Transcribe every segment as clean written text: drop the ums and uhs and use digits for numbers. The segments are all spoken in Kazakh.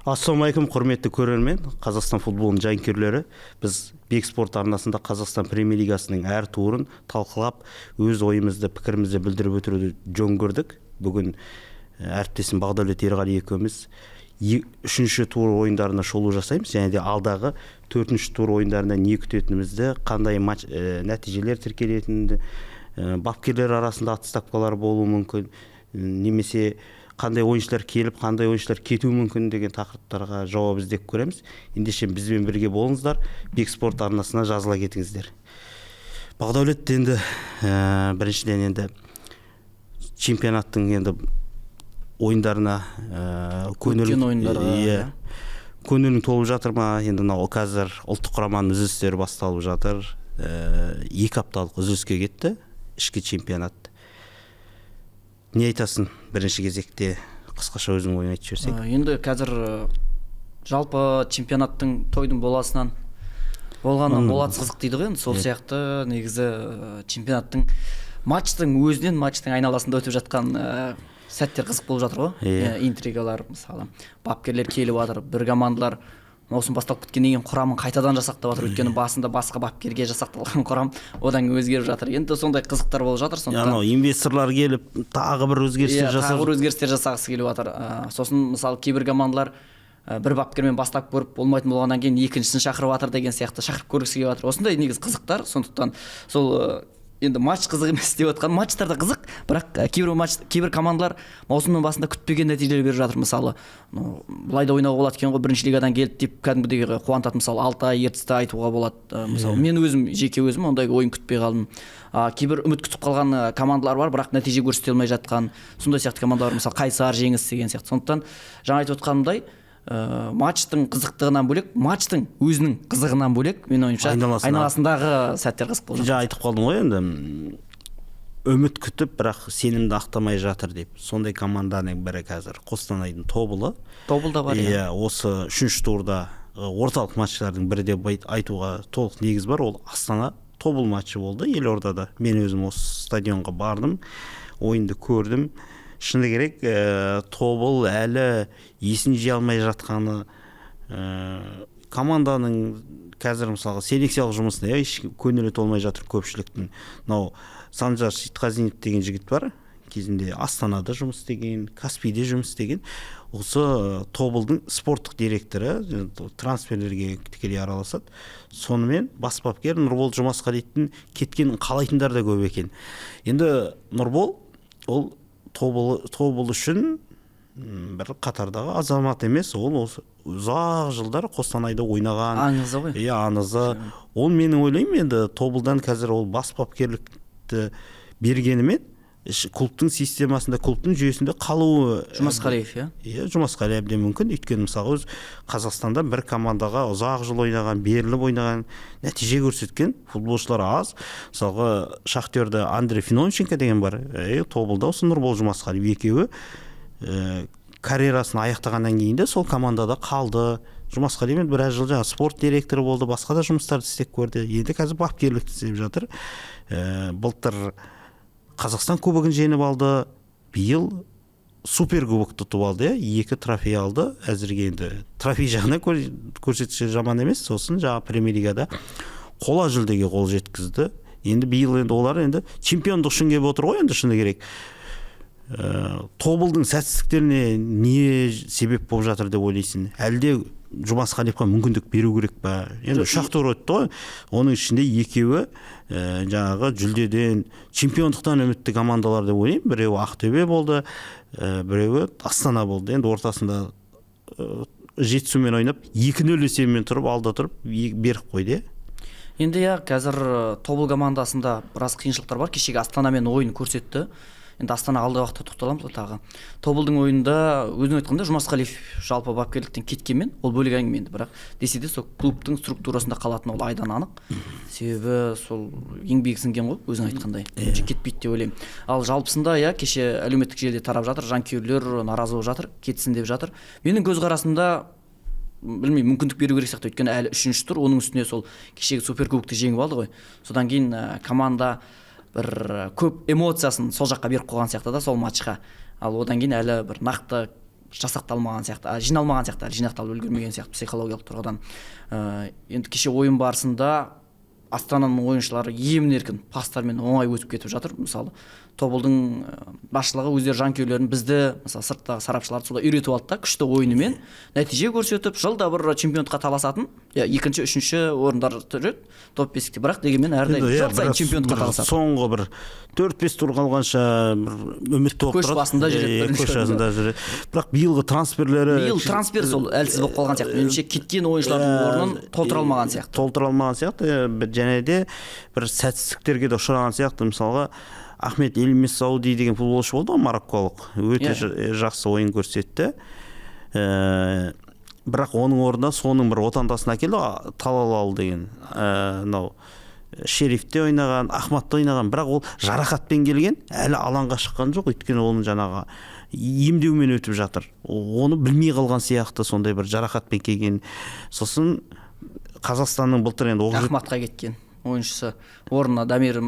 Ассалаумағалейкум, құрметті көрермен, Қазақстан футболының жанкүйерлері. Біз Бек спорт арнасында Қазақстан премьер-лигасының әр турын талқылап, өз ойымызды, пікірімізді білдіріп өтуді жөн көрдік. Бүгін әріптесім Бағдәулет Ерғали екеуміз үшінші тур ойындарына шолу жасаймыз. Және де алдағы төртінші тур ойындарында не күтетінімізді, қандай нәтижелер тіркелетінді, бапкерлер арасында отставкалар болуы мүмкін, немесе қандай ойыншылар келіп, қандай ойыншылар кетуі мүмкін деген тақырыптарға жауап іздеп көреміз. Ендеше бізбен бірге болыңыздар, Бек спорт арнасына жазыла кетіңіздер. Бағдәулет, енді біріншіден енді чемпионаттың енді ойындарына көңілің толып жатыр ма? Енді қазір ұлттық құраманың үзілістері басталып жатыр. 2 апталық үзіліске кетті ішкі чемпионат. Не айтасың бірінші кезекте, қысқаша өзің ойын айтып жіберсең? Енді қазір жалпы чемпионаттың тойдың боласынан болғаннан болатсы қызық дейді ғой. Сол сияқты негізі чемпионаттың матчтың өзінен, матчтың айналасында өтіп жатқан сәттер қызық болып жатыр ғой. Интригалар, мысалы бапкерлер келіп жатыр, бір командалар маусым басталып кеткеннен кейін құрамын қайтадан жасақтап жатыр. Өйткені басында басқа бапкерге жасақталған құрам одан өзгеріп жатыр. Енді сондай қызықтар болып жатыр. Сондықтан инвесторлар келіп тағы бір өзгерістер жасағысы келіп жатыр. Сосын мысалы кейбір командалар бір бапкермен бастап көріп болмайтын болғаннан кейін екіншісін шақырып жатыр деген сияқты шақырып көргісі келіп жатыр. Осындай негіз қызықтар. Сондықтан сол енді матч қызық емес деп отқан, матчтар да қызық, бірақ кейбір командалар маусымның басында күтпеген нәтижелер беріп жатыр. Мысалы, былай да ойнауға болады екен ғой, бірінші лигадан келіп деп кәдімгідей қуантады. Мысалы, Алтай, Ертісті айтуға болады. Мысалы, мен жеке өзім ондай ойын күтпей қалдым. Кейбір үміт күтіп қалған командалар бар, бірақ нәтиже көрсете алмай жатқан. Сондай сияқты командалар, мысалы, Қайсар, Жеңіс деген сияқты. Сондықтан жаңа айтып отқанымдай, матчтың қызықтығынан бөлек, матчтың өзінің қызығынан бөлек, мен ойымша айналасындағы сәттер қызық болды. Жаңа айтып қалдым ғой, енді үміт күтіп, бірақ сенімді ақтамай жатыр деп. Сондай команданың бірі қазір Қостанайдың Тобылы. Тобылда бар. Осы үшінші турда орталық матчтардың бірі деп айтуға толық негіз бар. Ол Астана Тобыл матчы болды елордада. Мен өзім осы стадионға бардым, ойынды көрдім. Шыны керек, Тобыл әлі есін жия алмай жатқаны, команданың қазір мысалы селекциялық жұмысына көңілі толмай жатыр көпшіліктің. Санжар Сейтқазинов деген жігіт бар, кезінде Астанада жұмыс істеген, Каспийде жұмыс істеген. Осы Тобылдың спорттық директоры трансферлерге тікелей араласады. Сонымен бас бапкер Нұрбол Жұмасқалиевтің кеткенін қалайтындар да көп екен. Енді Нұрбол ол Тобыл үшін бір қатардағы азамат емес, ол ұзақ жылдар Қостанайда ойнаған. Аңызы ғой. Аңызы. Ол менің ойлаймын, енді Тобылдан қазір ол бас бапкерлікті бергенімен клубтың системасында, клубтың жүйесінде қалуы. Жұмасқалиев, Жұмасқалиев әбден мүмкін. Өйткені мысалы Қазақстанда бір командаға ұзақ жыл ойнаған, беріліп ойнаған, нәтиже көрсеткен футболшылар аз. Мысалға Шахтерде Андрей Финонченко деген бар. Тобылда осы Нұрбол Жұмасқалиев екеуі карьерасын аяқтағаннан кейін де сол командада қалды. Жұмасқалиев біраз жыл спорт директоры болды, басқа да жұмыстарды істеп көрді. Енді қазір бапкерлік істеп жатыр. Былтыр Қазақстан кубогын жеңіп алды, биыл супер кубокты ұтып алды, 2 трофей алды. Әзірге енді трофей жағына көрсеткіші жаман емес, сосын жаңа премьер-лигада қола жүлдеге қол жеткізді. Енді биыл енді олар енді чемпиондық үшін келіп отыр ғой, енді шыны керек. Тобылдың сәтсіздіктеріне не себеп болып жатыр деп ойлайсың? Әлде Жұмасқалиевқа мүмкіндік беру керек па? Енді шақтыр өтті ғой. Оның ішінде екеуі жаңағы жүлдеден, чемпиондықтан үмітті командалар деп ойлаймын. Біреуі Ақтөбе болды, біреуі Астана болды. Енді ортасында Жетісумен ойнап, 2-0 есебімен тұрып, алда тұрып, беріп қойды. Енді қазір Тобыл командасында біраз қиыншылықтар бар. Кешегі Астанамен ойын көрсетті. Енді Астана алдағы уақытта тоқталамыз тағы. Тобылдың ойында өзің айтқанда Жұмасқалиев жалпы бапкерліктен кеткенмен, ол бөлек әңгіме енді, бірақ десе де сол клубтың структурасында қалатын ол айдан анық. Себебі сол еңбегі сіңген ғой, өзің айтқандай. Кетпейді деп ойлаймын. Ал жалпысында кеше әлеуметтік желіде тарап жатыр, жанкүйерлер наразы болып жатыр, кетсін деп жатыр. Менің көзқарасымда білмеймін, мүмкіндік беру керек сияқты, өйткені әлі 3-ші тур, оның үстіне сол кешегі суперкубокты жеңіп алды ғой. Содан кейін команда бір көп эмоциясын сол жаққа беріп қойған сияқты да сол матчқа. Ал одан кейін әлі бір нақты жасақталмаған сияқты, жиналмаған сияқты, әлі жинақталып үлгермеген сияқты психологиялық тұрғыдан. Енді кеше ойын барысында Астананың ойыншылары емін-еркін пастармен оңай өтіп кетіп жатыр. Мысалы Тобылдың басшылығы өздері жанкүйерлерін бізді, мысалы сырттағы сарапшыларды солай үйретіп алды да, күшті ойынымен нәтиже көрсетіп, жылда бір чемпиондыққа таласатын, екінші, үшінші орындар жүреді топ бестікте, бірақ дегенмен әрдайым жыл сайын чемпиондыққа таласады. Соңғы бір 4-5 тур қалғанша бір үмітті болып тұрады. Көш басында жүреді, көш басында жүреді. Бірақ биылғы трансферлері, биыл трансфер сол әлсіз болып қалған сияқты. Меніңше кеткен ойыншылардың орнын толтыра алмаған сияқты. Толтыра алмаған сияқты. Және де бір сәтсіздіктерге де ұшыраған сияқты. Мысалға Ахмет Эль-Месауди деген футболшы болды ғой, марокколық. Өте жақсы ойын көрсетті. Бірақ оның орнына соның бір отандасын әкелді, Талалал деген. Мынау Шерифте ойнаған, Ахматта ойнаған, бірақ ол жарақатпен келген, әлі алаңға шыққан жоқ, өйткені оның жаңағы емдеумен өтіп жатыр. Оны білмей қалған сияқты, сондай бір жарақатпен келген. Сосын Қазақстанның былтыр енді Ахматқа кеткен ойыншысы орнына Дамир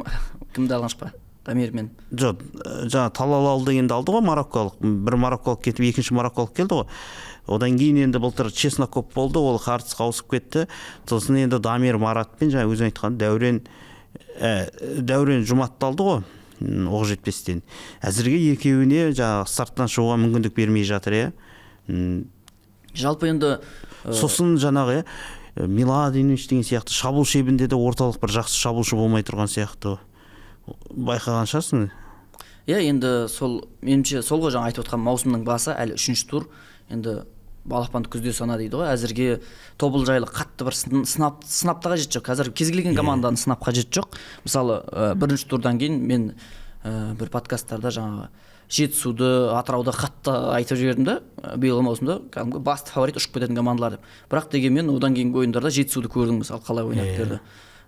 кімді алған шықпа? Дамирмен. Жоқ, жаңа Талалал дегенді алды ғой, мароккалық. Бір мароккалық кетіп, екінші мароккалық келді ғой. Одан кейін енді былтыр Чесноков болды, ол Хартсқа ауысып кетті. Сосын енді Дамир Маратпен, жаңа өзің айтқан Дәурен Жұматты алды ғой, Оқжетпестен. Әзірге екеуіне жаңа старттан шығуға мүмкіндік бермей жатыр, Жалпы енді сосын жаңағы Миладинович деген сияқты шабуыл шебінде де орталық бір жақсы шабуылшы болмай тұрған сияқты. Байқаған шығарсың. Енді сол меніңше сол ғой, жаңа айтып отқан маусымның басы, әлі 3-ші тур. Енді балапанды күзде сана дейді ғой. Әзірге Тобыл жайлы қатты бір сынапта қажет жоқ. Қазір кез келген команданың сынап қажет жоқ. Мысалы, бірінші турдан кейін мен бір подкасттарда жаңағы Жетісуды, Атырауды қатты айтып жібердім да, биылғы маусымда кәдімгі басты фаворит ұшып кететін командалар деп. Бірақ дегенмен одан кейінгі ойындарда Жетісуды көрдің, мысалы қалай ойнап берді.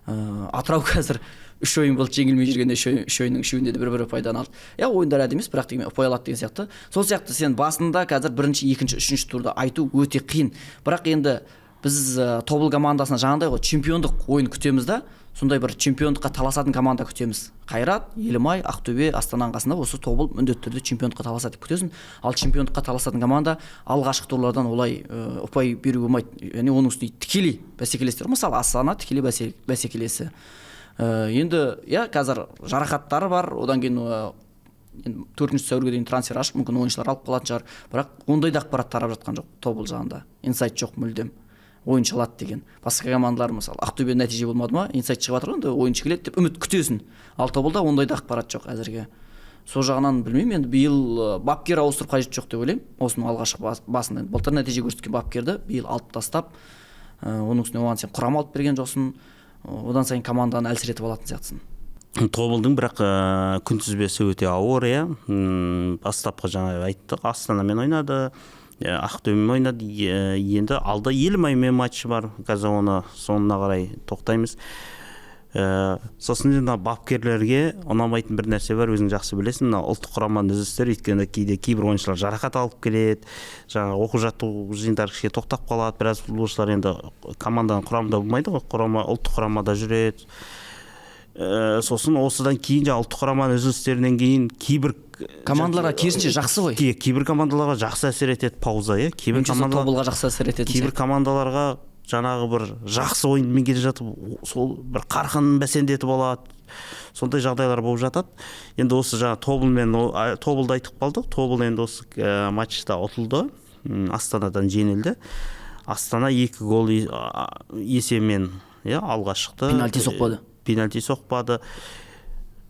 Атырау қазір 3 ойын болды жеңілмей жүргенде, 3 ойынның 3-інде де бір-бірі пайданы алды. Ойындар әдемі емес, бірақ дегенмен ұпай алады деген сияқты. Сол сияқты сен басында қазір бірінші, екінші, үшінші турда айту өте қиын. Бірақ енді біз Тобыл командасына жаңағыдай ғой, чемпиондық ойын күтеміз да, сондай бір чемпиондыққа таласатын команда күтеміз. Қайрат, Елімай, Ақтөбе, Астананың қасында осы Тобыл міндетті түрде чемпиондыққа таласады деп күтесің. Ал чемпиондыққа таласатын команда алғашқы турлардан олай ұпай беруге болмайды. Яғни оның үстіне тікелей бәсекелестер. Мысалы Астана тікелей бәсекелесі. Енді қазір жарақаттары бар, одан кейін 4 сәуірге дейін трансфер ашып, мүмкін ойыншылар алып қалатын шығар. Бірақ ондай да ақпарат тарап жатқан жоқ Тобыл жағында. Инсайт жоқ мүлдем. Ойыншы алады деген. Басқа командалар мысалы Ақтөбе нәтиже болмады ма, инсайт шығып жатыр ғой, ойыншы келеді деп үміт күтесің. Ал Тобылда ондай да ақпарат жоқ әзірге. Сол жағынан білмеймін, енді биыл бапкер ауыстырып қажет жоқ деп ойлаймын. Осының алғашқы басында былтыр нәтиже көрсеткен бапкерді биыл алып тастап, оның үстіне оған сен құрам алып берген жоқсың. Одан сайын команданы әлсіретіп алатын сияқтысың. Тобылдың бірақ күнтізбесі өте ауыр, бастапқы жаңа айттық, Астанамен ойнады, Ақтөбемен ойнады, енді алда Елімаймен матчы бар, қазір оны соңына қарай тоқтаймыз. Сосын енді бапкерлерге ұнамайтын бір нәрсе бар, өзің жақсы білесің, ұлттық құраманың үзілістері, өйткені кейбір ойыншылар жарақат алып келеді, жаңа оқу-жаттығу жиындары кішкене тоқтап қалады, біраз футболшылар енді команданың құрамында болмайды ғой, ұлттық құрамада жүреді. Сосын осыдан кейін ұлттық құраманың үзілістерінен кейін кейбір командаларға керісінше жақсы ғой. Кейбір командаларға жақсы әсер етеді пауза, Тобылға жақсы әсер етеді. Кейбір командаларға жаңағы бір жақсы ойынмен келе жатып, сол бір қарқынын бәсеңдетіп алады. Сондай жағдайлар болып жатады. Енді осы жаңа Тобылды айтып қалдық. Тобыл енді осы матчта ұтылды. Астанадан жеңілді. Астана 2 гол есебімен алға шықты. Пенальти соқпады.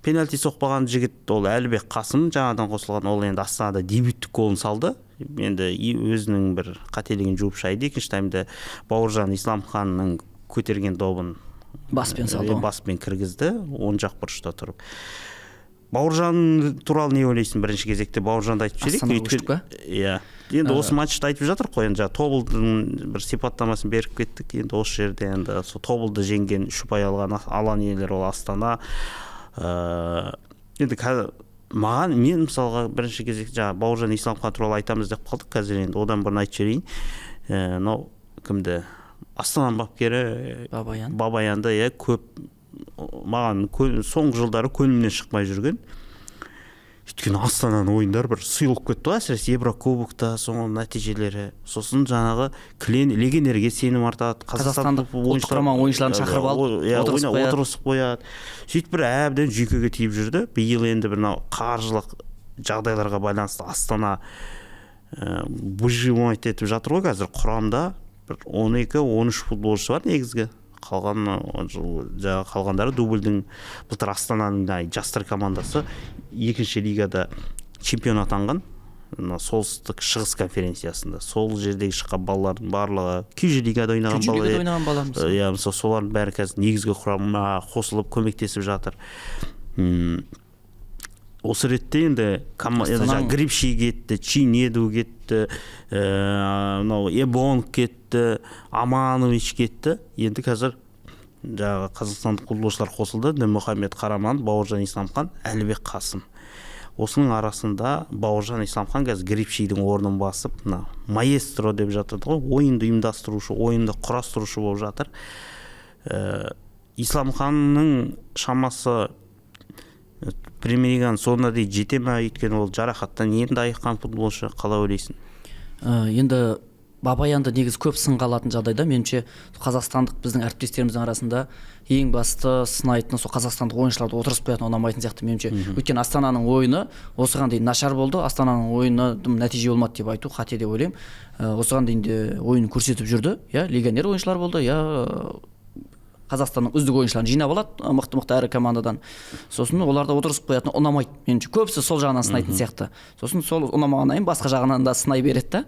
Пенальти соқпаған жігіт ол Әлібек Қасым, жаңадан қосылған, ол енді Астанада дебюттік голын салды. Енді өзінің бір қателігін жуып шайды. Екінші таймда Бауыржан Исламханның көтерген добын баспен салды. Баспен кіргізді, оң жақ бұрышта тұрып. Бауыржан туралы не ойлайсың бірінші кезекте? Бауыржанды айтып жіберейік. Астана көштік па? Енді осы матчты айтып жатыр қой, енді Тобылдың бір сипаттамасын беріп кеттік. Енді осы жерде енді Тобылды жеңген 3 ұпай алған алаң иелері ол Астана. Енді маған, мен мысалға бірінші кезекте жаңа Бауыржан Исламхан туралы айтамыз деп қалдық, қазір енді одан бұрын айтып жіберейін. Мынау кімді? Астананың бапкері Бабаянды көп маған соңғы жылдары көңілімнен шықпай жүрген. өйткені Астананың ойындары бір сұйылып кетті ғой, әсіресе Еврокубокта соңғы нәтижелері. Сосын жаңағы легионерге сенім артады. Қазақстандық ұлттық құраманың ойыншыларын шақырып алып отырғызып қояды. Сөйтіп бір әбден жүйкеге тиіп жүрді. Биыл енді бір қаржылық жағдайларға байланысты Астана выживать етіп жатыр ғой қазір. Құрамда бір 12-13 футболшы бар негізгі. Қалғандары дубльдің былтыр Астананың жастар командасы екінші лигада чемпион атанған, солтүстік шығыс конференциясында. Сол жердегі шыққан балалардың барлығы күйші лигада ойнаған балалар. Иә, мысалы солардың бәрі қазір негізгі құрамына қосылып көмектесіп жатыр. Осы ретте енді Грипши кетті, Чинеду кетті, Эбонг кетті, Аманович кетті. Енді қазір қазақстандық футболшылар қосылды. Мұхаммед Қараман, Бауыржан Исламхан, Әлібек Қасым. Осының арасында Бауыржан Исламхан қазір Грипшидің орнын басып, маэстро деп жатыр ғой, ойынды ұйымдастырушы, ойынды құрастырушы болып жатыр. Исламханның шамасы премьер-лиганың соңына дейін жете ме, өйткені ол жарақаттан енді айыққан футболшы, қалай ойлайсың? Енді Бабаянды негіз көп сынға алатын жағдайда, меніңше қазақстандық біздің әріптестеріміздің арасында ең басты сынайтын сол қазақстандық ойыншыларды отырғызбайтын ұнамайтын сияқты меніңше. Өйткені Астананың ойыны осыған дейін нашар болды. Астананың ойыны нәтиже болмады деп айту қате деп ойлаймын. Осыған дейін де ойын көрсетіп жүрді. Я легионер ойыншылар болды, я Қазақстанның үздік ойыншыларын жинап алады, мықты әр командадан. Сосын оларды отырғызып қоятын ұнамайды. Меніңше көбісі сол жағынан сынайтын сияқты. Сосын сол ұнамағаннан кейін басқа жағынан да сынай береді.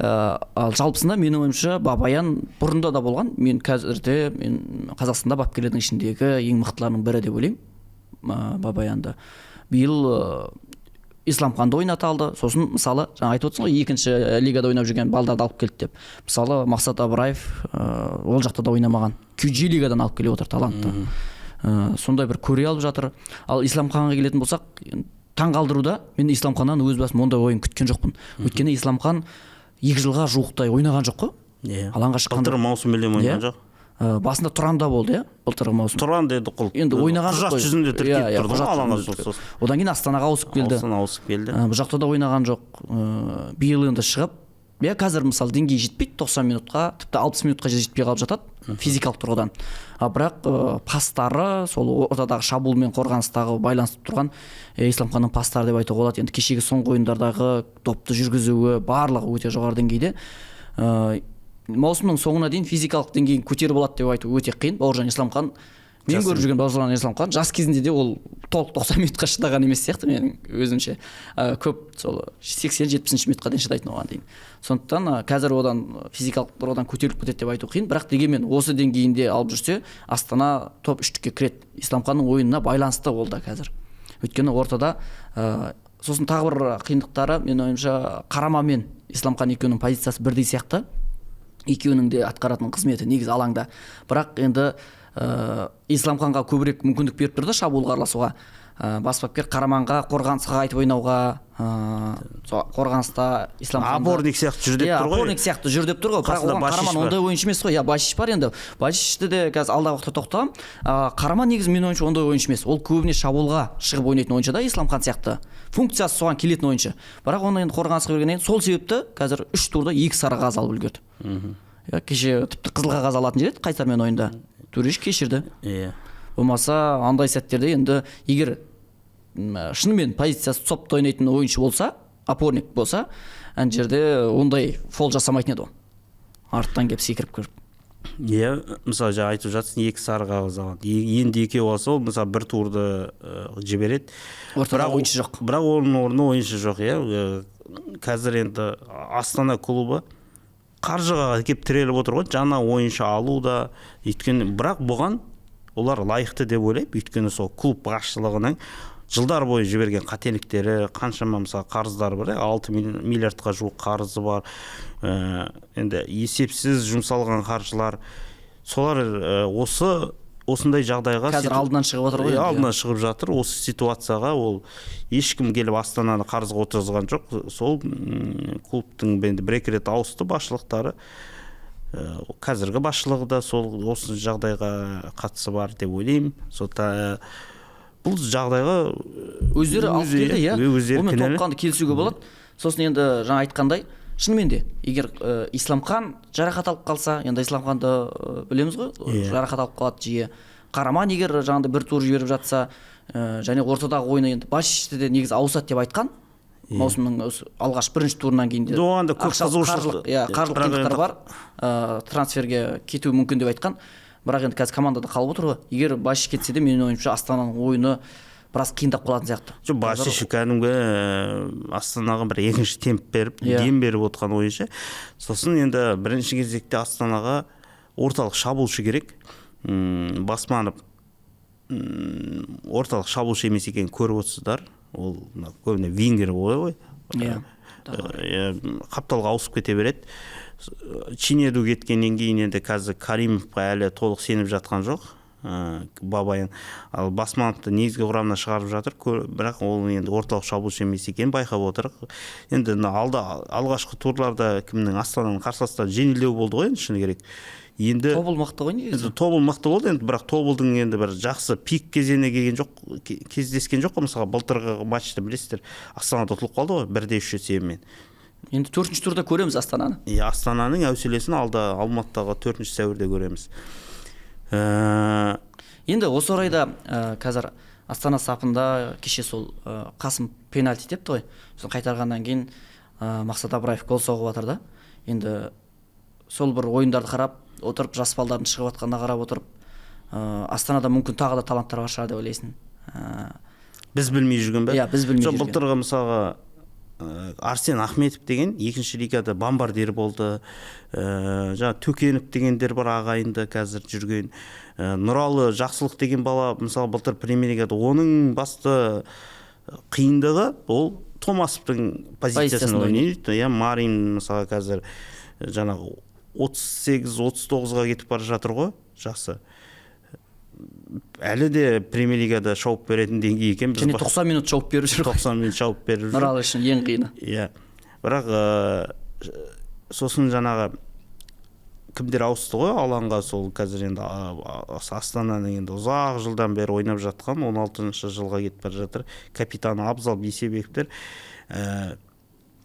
Ал жалпысында менің ойымша Бабаян бұрында да болған. Мен Қазақстанда бапкерлердің ішіндегі ең мықтыларының бірі деп ойлаймын Бабаянды. Биыл Исламханды ойната алды. Сосын мысалы жаңа айтып отырсың ғой, екінші лигада ойнап жүрген балдарды алып келді деп. Мысалы Мақсат Абраев ол жақта да ойнамаған. QG лигадан алып келіп отыр талантты. Сондай бір көре алып жатыр. Ал Исламханға келетін болсақ, таң қалдыруда мен Исламханнан өз басым ондай ойын күткен жоқпын. Өйткені Исламхан 2 жылға жуықтай ойнаған жоқ қой. Алаңға шыққанда. Былтыр маусым мүлдем ойнаған жоқ. Басында Тұранда болды, былтырғы маусым. Тұран деді құл. Енді ойнаған жоқ. Құжат жүзінде тіркеп тұрды алаңға. Одан кейін Астанаға ауысып келді. Бұл жақта да ойнаған жоқ. Биыл енді шығып, қазір мысалы деңгей жетпейді 90 минутқа, тіпті 60 минутқа жетпей қалып жатады физикалық тұрғыдан. Бірақ пастары, сол ортадағы шабуыл мен қорғаныстағы байланысып тұрған Исламханның пастары деп айтуға болады. Енді кешегі соңғы ойындардағы допты жүргізуі барлығы өте жоғары деңгейде. Маусымның соңына дейін физикалық деңгейін көтеріп алады деп айту өте қиын. Бауыржан Исламхан, мен көріп жүрген Бауыржан Исламхан жас кезінде де ол толық 90 минутқа шыдаған емес сияқты менің өзімше. Көп сол 80-70 минутқа дейін шыдайтын оған дейін. Сондықтан қазір одан физикалық тұрғыдан көтеріліп кетеді деп айту қиын, бірақ дегенмен осы деңгейінде алып жүрсе, Астана топ 3-ке кіреді. Исламханның ойынына байланысты ол да қазір. Өйткені ортада сосын тағы бір қиындықтары, мен ойымша Қарама мен Исламхан екеуінің позициясы бірдей сияқты. Екеуінің де атқаратын қызметі негіз алаңда. Бірақ енді Исламханға көбірек мүмкіндік беріп тұрды шабуылға араласуға. Бас бапкер Қараманға қорғанысқа қайтып ойнауға, қорғаныста Исламханға опорник сияқты жүр деп тұр ғой. Опорник сияқты жүр деп тұр ғой. Бірақ оған Қараман ондай ойыншы емес қой. Башиш бар енді. Башишті де қазір алдағы уақытта тоқтағам. Қараман негізі мен ойыншы ондай ойыншы емес. Ол көбіне шабуылға шығып ойнайтын ойыншы да, Исламхан сияқты. Функциясы соған келетін ойыншы. Бірақ оны енді қорғанысқа бергеннен кейін сол себепті қазір 3 турда 2 сары қағаз алып үлгерді. Кеше тіпті қызыл қағаз алатын жер еді Қайсармен ойында. Төреш кешірді. Болмаса андай сәттерде енді егер шынымен позициясы сопта ойнайтын ойыншы болса, опорник болса, ана жерде ондай фол жасамайтын еді ол. Арттан келіп секіріп кіріп. Мысалы жаңа айтып жатсың 2 сары қағаз алған. Енді екеу алса ол мысалы бір турды жібереді. Ортада ойыншы жоқ. Бірақ оның орнына ойыншы жоқ, Қазір енді Астана клубы қаржыға келіп тіреліп отыр ғой, жаңа ойыншы алу да, өйткені бірақ бұған олар лайықты деп ойлаймын, өйткені сол клуб басшылығының жылдар бойы жіберген қателіктері, қаншама мысалы қарыздары бар, 6 миллиардқа жуық қарызы бар. Енді есепсіз жұмсалған қаржылар, солар осындай жағдайға қазір алдынан шығып отыр ғой. Алдынан шығып жатыр. Осы ситуацияға ол ешкім келіп Астананы қарызға отырғызған жоқ. Сол клубтың енді бір-екі рет ауысты басшылықтары. Қазіргі басшылығы да сол осы жағдайға қатысы бар деп ойлаймын. бұл жағдайға өздері алып келді, иә. Онымен кінәлі. толыққанды келісуге болады. Сосын енді жаңа айтқандай, шынымен де егер Исламхан жарақат алып қалса, енді Исламханды білеміз ғой, жарақат алып қалады жиі. Қараман егер жаңағыдай бір тур жіберіп жатса, және ортадағы ойыны енді Башишті де негізі ауысады деп айтқан. Маусымның алғаш бірінші турынан кейін де оған да көп қызығушылық, қаржылық қиындықтар бар, трансферге кетуі мүмкін деп айтқан. Бірақ енді қазір командада қалып отыр ғой. Егер Башиш кетсе де менің ойымша Астананың ойыны біраз қиындап қалатын сияқты. Жоқ, Башиш кәдімгі Астанаға бір екінші темп беріп, дем беріп отқан ойыншы. Сосын енді бірінші кезекте Астанаға орталық шабуылшы керек. Басманов орталық шабуылшы емес екенін көріп отырсыздар. Ол көбіне вингер ғой. Қапталға ауысып кете береді. Чинеду кеткеннен кейін енді қазір Каримовқа әлі толық сеніп жатқан жоқ. Бабаян. Ал Басмановты негізгі құрамына шығарып жатыр, бірақ ол енді орталық шабуылшы емес екенін байқап отыр. Енді алғашқы турларда кімнің Астананың қарсыластары жеңілдеу болды ғой, енді шыны керек. Енді Тобыл мықты ғой негізі. Тобыл мықты болды енді, бірақ Тобылдың енді бір жақсы пик кезеңіне келген жоқ, кездескен жоқ қой. Мысалға былтырғы матчты білесіздер, Астанада ұтылып қалды ғой 1-3 есебімен. Енді 4-ші турда көреміз Астананы. Астананың әуселесін Алматыдағы 4 сәуірде көреміз. Енді осы орайда қазір Астана сапында кеше сол Қасым пенальти тепті ғой. Сосын қайтарғаннан кейін Мақсат Абраев гол соғып жатыр да. Енді сол бір ойындарды қарап отырып, жас балдардың шығып жатқанына қарап отырып, Астанада мүмкін тағы да таланттар бар шығар деп ойлайсың. Біз білмей жүрген бе? Иә, біз білмей жүрген. Былтырғы мысалға Арсен Ахметов деген екінші лигада бомбардир болды. Жаңа Төкенов дегендер бар ағайынды қазір жүрген. Нұралы Жақсылық деген бала мысалы былтыр премьер лигада, оның басты қиындығы ол Томасовтың позициясын ойнайды. Марин мысалы қазір жаңағы 38-39-ға кетіп бара жатыр ғой, жақсы. Әлі де премьер лигада шауып беретін деңгей екен. Және 90 минут шауып беріп жүр. 90 минут шауып беріп жүр. Нұралы үшін ең қиыны. Иә. Бірақ сосын жаңағы кімдер ауысты ғой алаңға, сол қазір енді Астананың енді ұзақ жылдан бері ойнап жатқан 16-шы жылға кетіп бара жатыр. Капитаны Абзал Бейсебековтер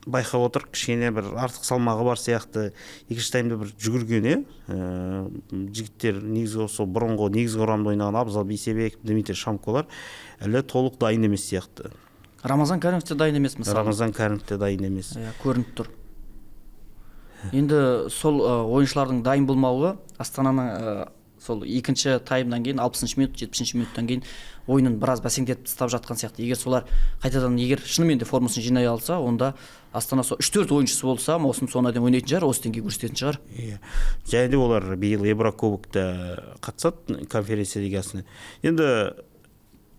байқап отыр, кішкене бір артық салмағы бар сияқты. Екінші таймда бір жүгірген, жігіттер негізгі осы бұрынғы негізгі құрамда ойнаған Абзал Бейсебеков, Дмитрий Шамколар әлі толық дайын емес сияқты. Рамазан Кәрімов те дайын емес мысалы. Рамазан Кәрімов те дайын емес. Көрініп тұр. Енді сол ойыншылардың дайын болмауы Астананың сол екінші таймнан кейін 60-шы минут, 70-ші минуттан кейін ойынын біраз бәсеңдетіп тастап жатқан сияқты. Егер солар қайтадан шынымен де формасын жинай алса, онда Астана 3-4 ойыншысы болса, маусым соңына дейін ойнайтын шығар, осы деңгей көрсететін шығар. Және де олар биыл Еврокубокта қатысады, конференция лигасына. Енді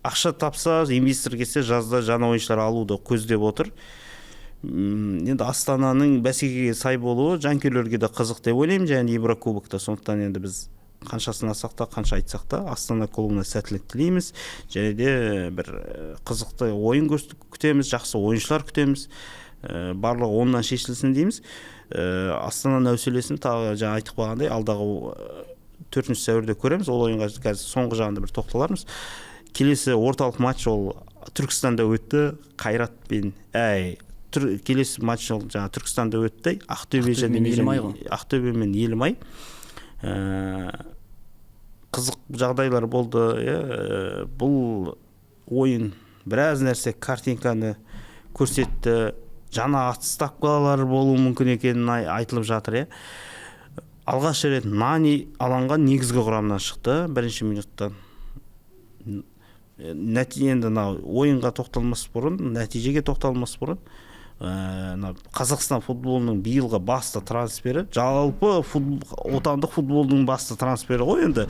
ақша тапса, инвестор келсе, жазда жаңа ойыншылар алуды көздеп отыр. Енді Астананың бәсекеге сай болуы жанкүйерлерге де қызық деп ойлаймын, және Еврокубокта. Сондықтан енді біз қаншасын алсақ та, қанша айтсақ та Астана клубына сәттілік тілейміз. Және де бір қызықты ойын күтеміз, жақсы ойыншылар күтеміз. Барлығы оннан шешілсін дейміз. Астананың әуселесін тағы жаңа айтып қалғандай алдағы 4 сәуірде көреміз. Ол ойынға қазір соңғы жағында бір тоқталармыз. Келесі орталық матч ол Түркістанда өтті. Қайратпен келесі матч ол жаңа Түркістанда өтті. Ақтөбе мен Елімай. Қызық жағдайлар болды. Бұл ойын біраз нәрсе картинканы көрсетті. Жаңа отставкалар болуы мүмкін екенін айтылып жатыр. Алғаш рет Нани алаңға негізгі құрамнан шықты бірінші минуттан. Енді ойынға тоқталмас бұрын, нәтижеге тоқталмас бұрын, Қазақстан футболының биылғы басты трансфері, жалпы отандық футболдың басты трансфері ғой. Енді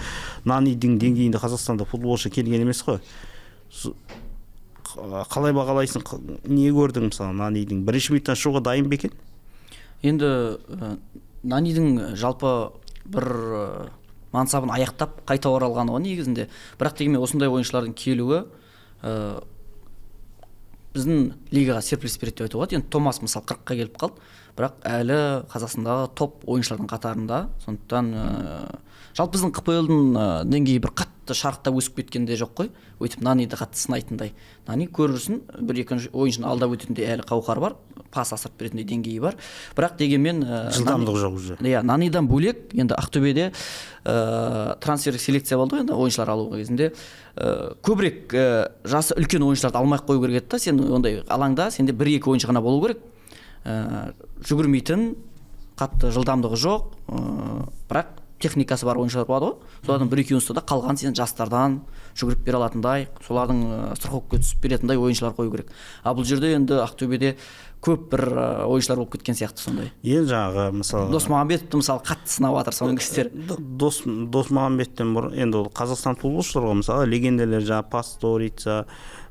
Нанидің деңгейінде Қазақстанда футболшы келген емес қой. Қалай бағалайсың, не көрдің мысалы Нанидің бірінші минуттан шығуға дайын ба екен? Енді Нанидің жалпы бір мансабын аяқтап қайта оралғаны ғой негізінде. Бірақ дегенмен осындай ойыншылардың келуі біздің лигаға серпіліс береді деп айтуға болады. Енді Томас мысалы 40-қа келіп қалды. бірақ әлі Қазақстандағы топ ойыншылардың қатарында. Сондықтан жалпы біздің КПЛ-дың деңгейі бір қатты шарықтап өсіп кеткенде жоқ қой. Өйтіп Наниді қатты сынайтындай. Нани көрірсін, бір-екі ойыншыны алдап өтетіндей әлі қауқары бар, пас асырып беретіндей деңгейі бар. Бірақ дегенмен жылдамдығы жоқ уже. Иә, Нанидан бөлек енді Ақтөбеде трансферлік селекция болды ғой, енді ойыншылар алу кезінде көбірек жасы үлкен ойыншыларды алмай қою керек еді да. Сен ондай алаңда сенде 1-2 ойыншы ғана болу керек. Жүгірмейтін, қатты жылдамдығы жоқ, бірақ техникасы бар ойыншылар болады ғой. Солардың 1-2 да қалған сен жастардан жүгіріп бере алатындай, солардың страховкаға түсіп беретіндей ойыншылар қою керек. А бұл жерде енді Ақтөбеде көп бір ойыншылар болып кеткен сияқты сондай. Енді жаңағы мысалы Досмағамбетовті мысалы қатты сынап жатыр соңғы кездері. Досмағамбеттен бұрын енді ол Қазақстан футболшылары ғой, мысалы легендалар жаңағы Пасторица,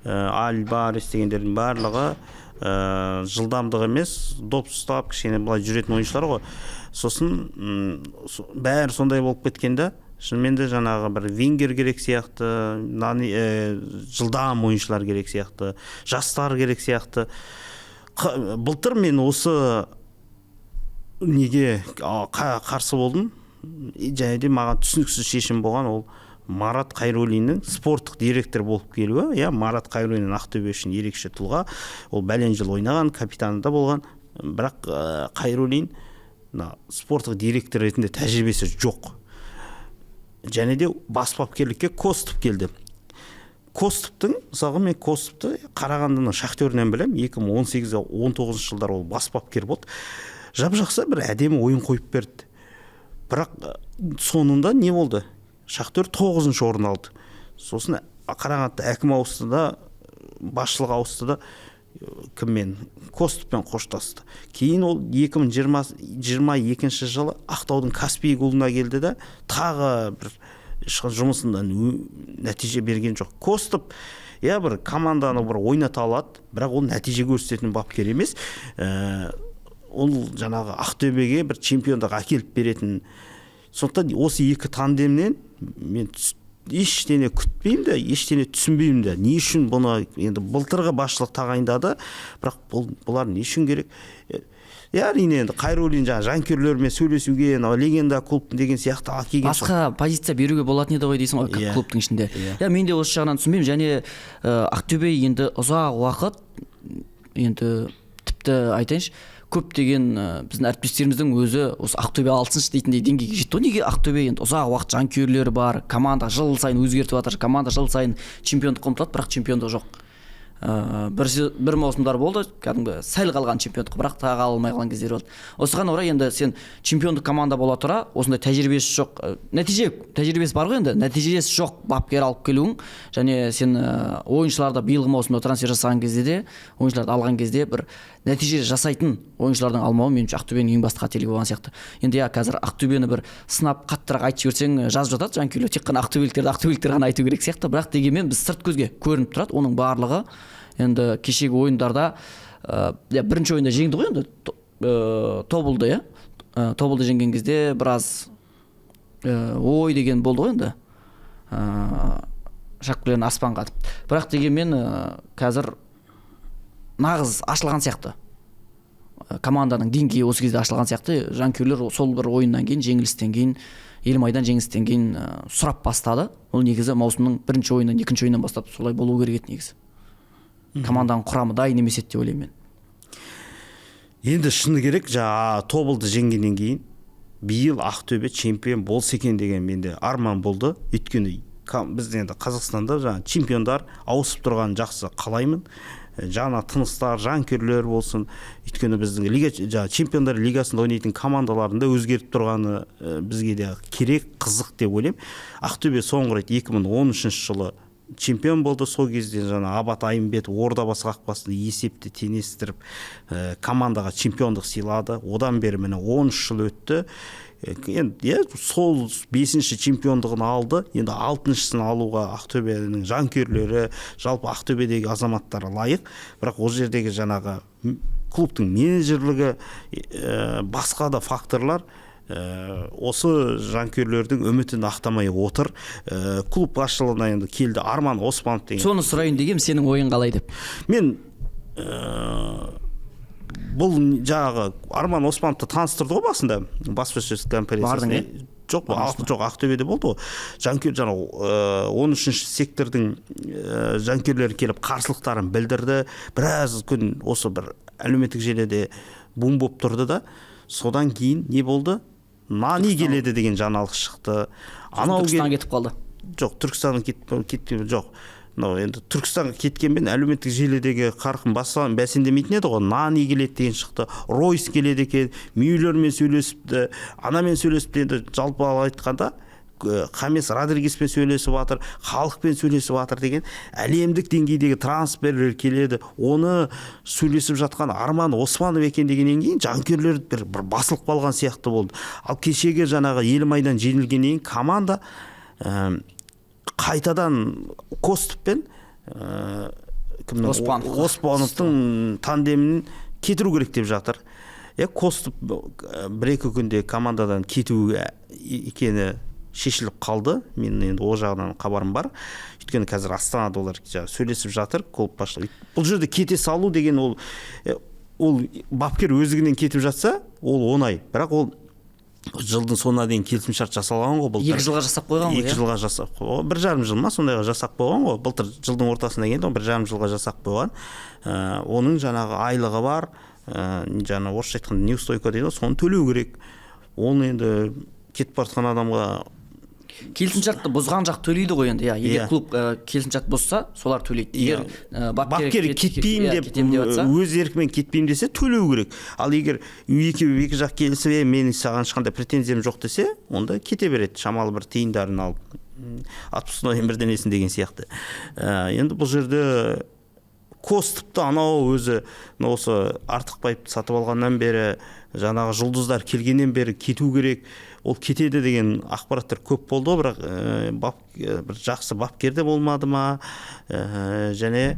Альбарес дегендердің барлығы жылдамдық емес, доп ұстап кішкене былай жүретін ойыншылар ғой. Сосын бәрі сондай болып кеткенде, шынымен де жаңағы бір Вингер керек сияқты, жылдам ойыншылар керек сияқты, жастар керек сияқты. Былтыр мен осы неге қарсы болдым. Және де маған түсініксіз шешім болған, ол Марат Қайролиннің спорттық директор болып келуі. Марат Қайролин Ақтөбе үшін ерекше тұлға. Ол бәлен жыл ойнаған, капитанында болған. Бірақ Қайролин спорттық директор ретінде тәжірибесі жоқ. Және де бас бапкерлікке Костов келді. Костовтың, мысалға мен Костовты Қарағандының Шахтерінен білем, 2018-19 жылдар ол бас бапкер болды. Жап-жақсы бір әдемі ойын қойып берді. Бірақ соңында не болды? Шахтер 9-шы орын алды. Сосын Қарағандыда әкім ауысты да, басшылық ауысты да, кіммен? Костовпен қоштасты. Кейін ол 2022 жылы Ақтаудың Каспий клубына келді да, тағы бір жұмысынан нәтиже берген жоқ. Костов бір команданы бір ойната алады, бірақ ол нәтиже көрсететін бапкер емес. Ол жаңағы Ақтөбеге бір чемпиондық әкеліп беретін. Сондықтан осы екі тандемнен мен ештеңе күтпеймін де, ештеңе түсінбеймін де. Не үшін бұны енді былтырғы басшылық тағайындады, бірақ бұлар не үшін керек? Әрине енді Қайролин жанкүйерлермен сөйлесуге, легенда клуб деген сияқты келген. Басқа позиция беруге болатын еді ғой дейсің ғой клубтың ішінде. Мен де осы жағынан түсінбеймін. Және Ақтөбе енді ұзақ уақыт, енді тіпті айтайыншы, көптеген біздің әріптестеріміздің өзі осы Ақтөбе алсыншы дейтіндей деңгейге жетті. Неге Ақтөбе енді ұзақ уақыт жанкүйерлері бар, команда жыл сайын өзгертіп жатыр, команда жыл сайын чемпиондыққа ұмтылады, бірақ чемпиондық жоқ. Бір маусымдар болды, кәдімгі сәл қалған чемпиондық, бірақ тағы алмай қалған кездер болды. Осыған орай енді сен чемпиондық команда бола тұра, осындай тәжірибесі жоқ, тәжірибесі бар ғой енді, нәтижесі жоқ бапкер алып келуің, және сен ойыншыларды биылғы маусымда трансфер жасаған кезде де, ойыншыларды алған кезде бір нәтиже жасайтын ойыншылардың алмауы меніңше Ақтөбенің ең басты қателігі болған сияқты. Енді қазір Ақтөбені бір сынап қаттырақ айтып жіберсең жазып жатады жанкүйерлер, тек қана ақтөбеліктер ғана айту керек сияқты, бірақ дегенмен біз сырт көзге көрініп тұрады, оның барлығы енді кешегі ойындарда бірінші ойында жеңді ғой енді Тобылды, Тобылды жеңген кезде біраз ой деген болды ғой енді шапкілерін аспанға атып. Бірақ дегенмен қазір нағыз ашылған сияқты. Команданың деңгейі осы кезде ашылған сияқты. Жанкүйерлер сол бір ойыннан кейін, жеңілістен кейін, Елімайдан жеңілістен кейін сұрап бастады. Ол негізі маусымның бірінші ойыннан, екінші ойыннан бастап солай болу керек еді негізі. Команданың құрамы дайын емес еді деп ойлаймын мен. Енді шыны керек, Тобылды жеңгеннен кейін биыл Ақтөбе чемпион болса екен деген менде арман болды. Өйткені біз енді Қазақстанда чемпиондар ауысып тұрған жақсы қалаймын. Жаңа тыныстар, жанкүйерлер болсын. Өйткені біздің чемпиондар лигасында ойнайтын командаларында өзгеріп тұрғаны бізге де керек, қызық деп ойлаймын. Ақтөбе соңғы рет 2013 жылы чемпион болды. Сол кезде Абат Айымбетов Ордабасы қақпасында есепті теңестіріп командаға чемпиондық сыйлады. Одан бері міне 13 жыл өтті. Енді сол 5-ші чемпиондығын алды. Енді 6-шысын алуға Ақтөбенің жанкүйерлері, жалпы Ақтөбедегі азаматтары лайық. Бірақ ол жердегі жаңағы клубтың менеджерлігі, басқа да факторлар осы жанкүйерлердің үмітін ақтамай отыр. Клуб басшылығына енді келді Арман Оспанов деген. Соны сұрайын дегем, сенің ойың қалай деп. Мен бұл жаңағы Арман Оспановты таныстырды ғой басында баспасөз конференциясында. Жоқ, Ақтөбеде болды ғой. Жанкүйер жаңағы 13-ші сектордың жанкүйерлері келіп қарсылықтарын білдірді. Біраз күн осы бір әлеуметтік желіде бум болып тұрды да, содан кейін не болды? Нани келеді деген жаңалық шықты. Түркістан кетіп қалды. Жоқ, Түркістанға кеткен жоқ. Енді Түркістанға кеткенмен әлеуметтік желідегі қарқын бәсеңдемейтін еді ғой. Нани келеді деген шықты, Ройс келеді екен, Мюллермен сөйлесіпті, анамен сөйлесіпті. Енді жалпы айтқанда Хамес Родригеспен сөйлесіп жатыр, халықпен сөйлесіп жатыр деген әлемдік деңгейдегі трансферлер келеді. Оны сөйлесіп жатқан Арман Оспанов екен дегеннен кейін жанкүйерлер бір басылып қалған сияқты болды. Ал кешегі жаңағы Елімайдан жеңілгеннен кейін команда қайтадан Костовпен Оспановтың тандемін кетіру керек деп жатыр. Костов бір-екі күнде командадан кету екені шешіліп қалды. Мен енді о жағынан хабарым бар. Өйткені қазір Астанада олар сөйлесіп жатыр, клуб басшылығы. Бұл жерде кете салу деген ол бапкер өзігінен кетіп жатса, ол оңай. Бірақ ол жылдың соңына дейін келісімшарт жасалған ғой. 2 жылға жасап қойған ғой. 2 жылға жасап қойған. 1,5 жыл ма сондайға жасап қойған ғой. Былтыр жылдың ортасында келді, 1,5 жылға жасап қойған. Оның жаңағы айлығы бар. Жаңа орысша айтқанда неустойка дейді, соны төлеу керек. Оны енді кетіп бара адамға келісімшартты бұзған жақ төлейді ғой енді. Егер клуб келісімшарт бұзса, солар төлейді. Егер бапкер кетпеймін деп өз еркімен кетпеймін десе, төлеу керек. Ал егер екі жақ келісіп, менің саған ешқандай претензиям жоқ десе, онда кете береді. Шамалы бір тиындарын алып, отпускной бірдеңесін деген сияқты. Енді бұл жерде Костовты анау өзі осы Артықбаевты сатып алғаннан бері, жаңағы жұлдыздар келгеннен бері кету керек, ол кетеді деген ақпараттар көп болды, бірақ бір жақсы бапкер де болмады ма, және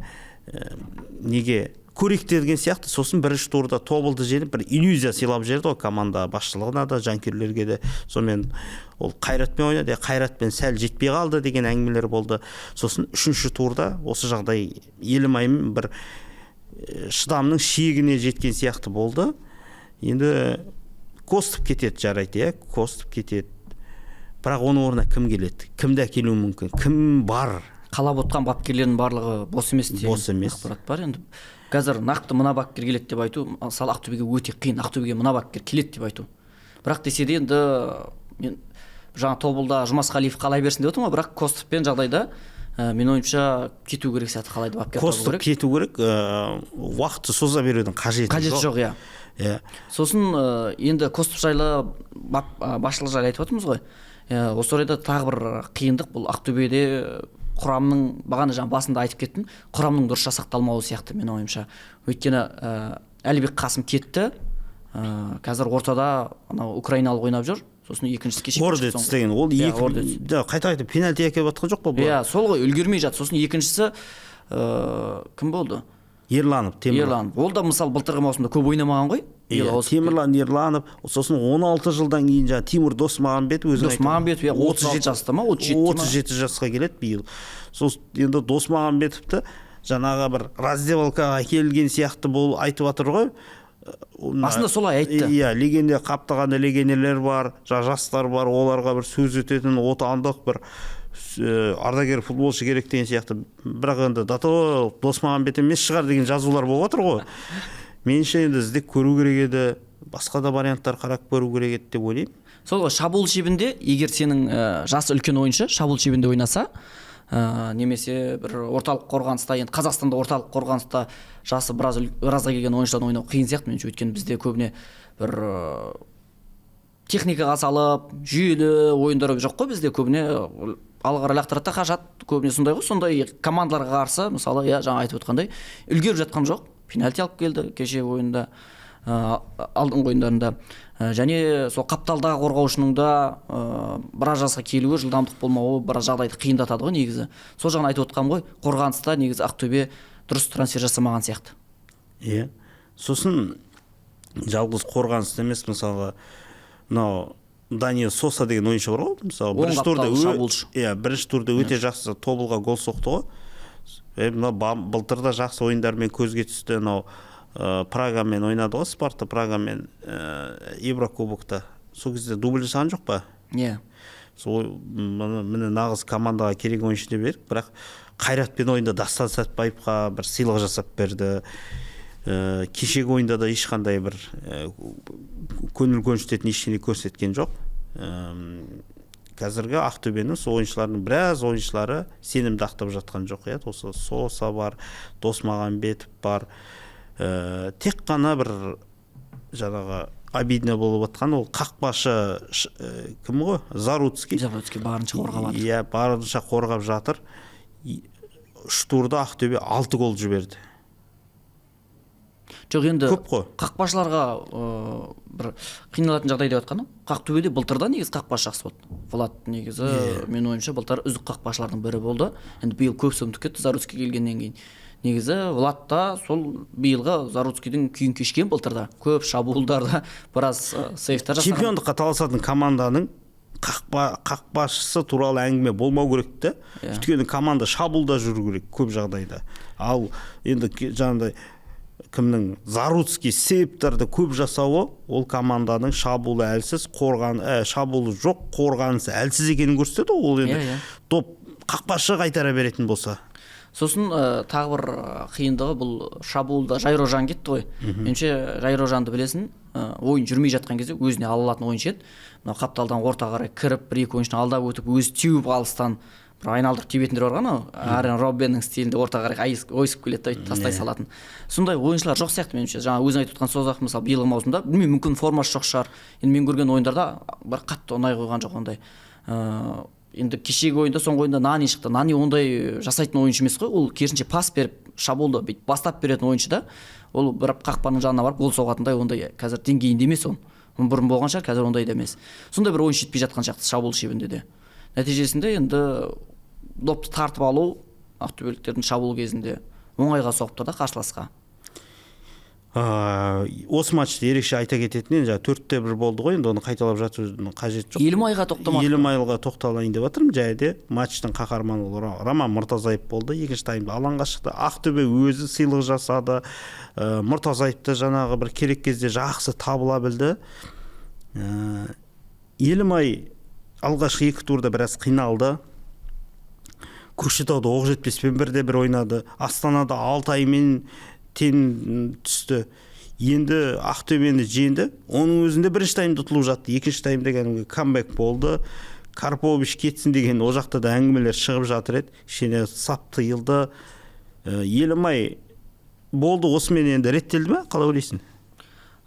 неге көректі деген сияқты. Сосын бірінші турда тобылды жеңіп, бір иллюзия сыйлап жіберді ғой команда басшылығына да, жанкүйерлерге де. Сонымен ол Қайратпен ойнады, Қайратпен сәл жетпей қалды деген әңгімелер болды. Сосын үшінші турда осы жағдай Елімаймен бір шыдамның шегіне жеткен сияқты болды. Енді Костов кетеді, жарайды, Костов кетеді. Бірақ оның орнына кім келеді? Кімді әкелуі мүмкін? Кім бар? Қалап отқан бапкерлердің барлығы бос емес деген ақпарат бар. Енді қазір нақты мына бапкер келеді деп айту, мысалы Ақтөбеге өте қиын. Ақтөбеге мына бапкер келеді деп айту. Бірақ десе де енді мен жаңа тобылда Жұмасқалиев қалай берсін деп отырмын, бірақ Костовпен жағдайда мен ойымша кету керек сияқты қалайды бапкер. Костов кету керек, уақытты соза берудің қажеті жоқ. Сосын енді Костов жайлы басшылық жайлы айтып отырмыз ғой. Осы орайда тағы бір қиындық, бұл Ақтөбеде құрамның, бағана жаңа басында айтып кеттім, құрамның дұрыс жасақталмауы сияқты мен ойымша. Өйткені Әлібек Қасым кетті, қазір ортада украиналық ойнап жүр. Сосын екіншісі кеше Ордец деген, ол қайта пенальти әкеліп жатқан жоқ па? Сол ғой, үлгермей жатыр. Сосын екіншісі кім болды? Ерланов. Ол да мысалы былтырғы маусымда көп ойнамаған ғой. Темірлан Ерланов, сосын 16 жылдан кейін жаңа Тимур Досмағамбетов, 36 жаста ма, 37 жасқа келеді биыл. Сосын енді Досмағамбетовті жаңағы бір раздевалкаға әкелген сияқты бұл айтып жатыр ғой. Басында солай айтты. Легенде қаптаған легенелер бар, жастар бар, оларға бір сөз өтетін отандық бір ардагер футболшы керек деген сияқты. Бірақ енді Досмағамбет емес шығар деген жазулар болып жатыр ғой. Меніңше енді іздеп көру керек еді, басқа да варианттар қарап көру керек еді деп ойлаймын. Сол ғой, шабуыл шебінде, егер сенің жасы үлкен ойыншы шабуыл шебінде ойнаса, немесе бір орталық қорғаныста, енді Қазақстанда орталық қорғаныста жасы біразға келген ойыншыдан ойнау қиын сияқты меніңше. Өйткені бізде көбіне бір техникаға салып, жүйелі ойындар жоқ қой бізде, көбіне алғара лақтырата қашат, көбіне сондай ғой. Сондай командаларға қарсы, мысалы, жаңа айтып отқандай, үлгеріп жатқан жоқ. Пенальти алып келді кеше ойында, алдыңғы ойындарында. Және сол қапталдағы қорғаушының да біраз жасқа келуі, жылдамдық болмауы біраз жағдайды қиындатады ғой негізі. Сол жағын айтып отқам ғой, қорғаныста негізі Ақтөбе дұрыс трансфер жасамаған сияқты. Сосын жалғыз қорғаныста емес, мысалға, Даниэл Соса деген ойыншы бар ғой, мысалы, бірінші турда өте жақсы тобылға гол соқты ғой. Былтырда жақсы ойындармен көзге түсті. Прагамен ойнады ғой, Спарта Прагамен Еврокубокта. Сол кезде дубль жасаған жоқ па? Иә. Сол міне нағыз командаға керек ойыншы деп едік, бірақ Қайратпен ойында Дастан Сәтбаевқа бір сыйлық жасап берді. Кешегі ойында да ешқандай бір көңіл көншітетін ештеңе көрсеткен жоқ. Қазіргі Ақтөбенің сол ойыншыларының біраз ойыншылары сенімді ақтап жатқан жоқ. Осы Соса бар, Досмағамбетов бар. Тек қана бір жаңағы обидно болып жатқан ол қақпашы кім ғой? Заруцкий. Барынша қорғап жатыр. Иә, барынша қорғап жатыр. 3 турда Ақтөбе 6 гол жіберді. Жоқ, енді көп қой. Қақпашыларға бір қиналатын жағдай деп жатқаны. Ақтөбеде былтырда негізі қақпашы жақсы болды. Влад негізі мен ойымша былтыр үздік қақпашылардың бірі болды. Енді биыл көп сөмтіп кетті Заруцкий келгеннен кейін. Негізі Влад та сол биылғы Заруцкийдің күйін кешкен былтырда. Көп шабуылдарда біраз сейфтер жасаған. Чемпиондыққа таласатын команданың қақпашысы туралы әңгіме болмау керек те. Өйткені команда шабуылда жүру керек көп жағдайда. Ал енді жаңағыдай кімнің Заруцкий септарды көп жасауы ол команданың шабуылы әлсіз, шабуылы жоқ, қорғанысы әлсіз екенін көрсетеді. Ол енді топ қақпашы қайтара беретін болса. Сосын тағы бір қиындығы бұл шабуылда Жайрожан кетті ғой. Меніңше Жайрожанды білесің, ойын жүрмей жатқан кезде өзіне ала алатын ойыншы еді. Мынау қапталдан орта қарай кіріп, бір-екі ойыншыны алдап өтіп, өзі теуіп алыстан бір айналдырып тебетіндер бар ғой, Арен Роббеннің стилінде орта қарай ойысып келеді, тастай салатын. Сондай ойыншылар жоқ сияқты меніңше. Жаңа өзің айтып отқан Созақ мысалы биылғы маусымда, білмеймін, мүмкін формасы жоқ шығар. Енді мен көрген ойындарда бір қатты ұнай қойған жоқ ондай. Енді кешегі ойында, соңғы ойында Нани шықты. Нани ондай жасайтын ойыншы емес қой. Ол керісінше пас беріп, шабуылды бүйтіп бастап беретін ойыншы да. Ол бір қақпаның жанына барып гол соғатындай ондай қазір деңгейінде емес ол. Бұрын болған шығар, қазір ондай да емес. Сондай бір ойыншы жетпей жатқан сияқты шабуыл шебінде де. Нәтижесінде енді допты тартып алу ақтөбеліктердің шабуыл кезінде оңайға соқты да қарсыласқа. Осы матчты ерекше айта кететін, жаңа 4-1 болды ғой, енді оны қайталап жатудың қажеті жоқ. Елімайға тоқтамақ. Елімайға тоқталайын деп жатырмын. Жайда матчтың қаһарманы Роман Мұртазаев болды. Екінші таймда алаңға шықты. Ақтөбе өзі сыйлық жасады. Мұртазаевты жаңағы бір керек кезде жақсы табыла білді. Елімай алғашқы 2 турда біраз қиналды. Көкшетауда Оқжетпеспен 1-1 ойнады. Астанада Алтаймен тең түсті. Енді Ақтөбені жеңді. Оның өзінде бірінші таймда ұтылып жатты. Екінші таймда кәдімгі камбэк болды. Карпович кетсін деген ол жақта да әңгімелер шығып жатыр еді. Кішкене сап тыйылды. Елімай болды, осымен енді реттелді ме? Қалай ойлайсың?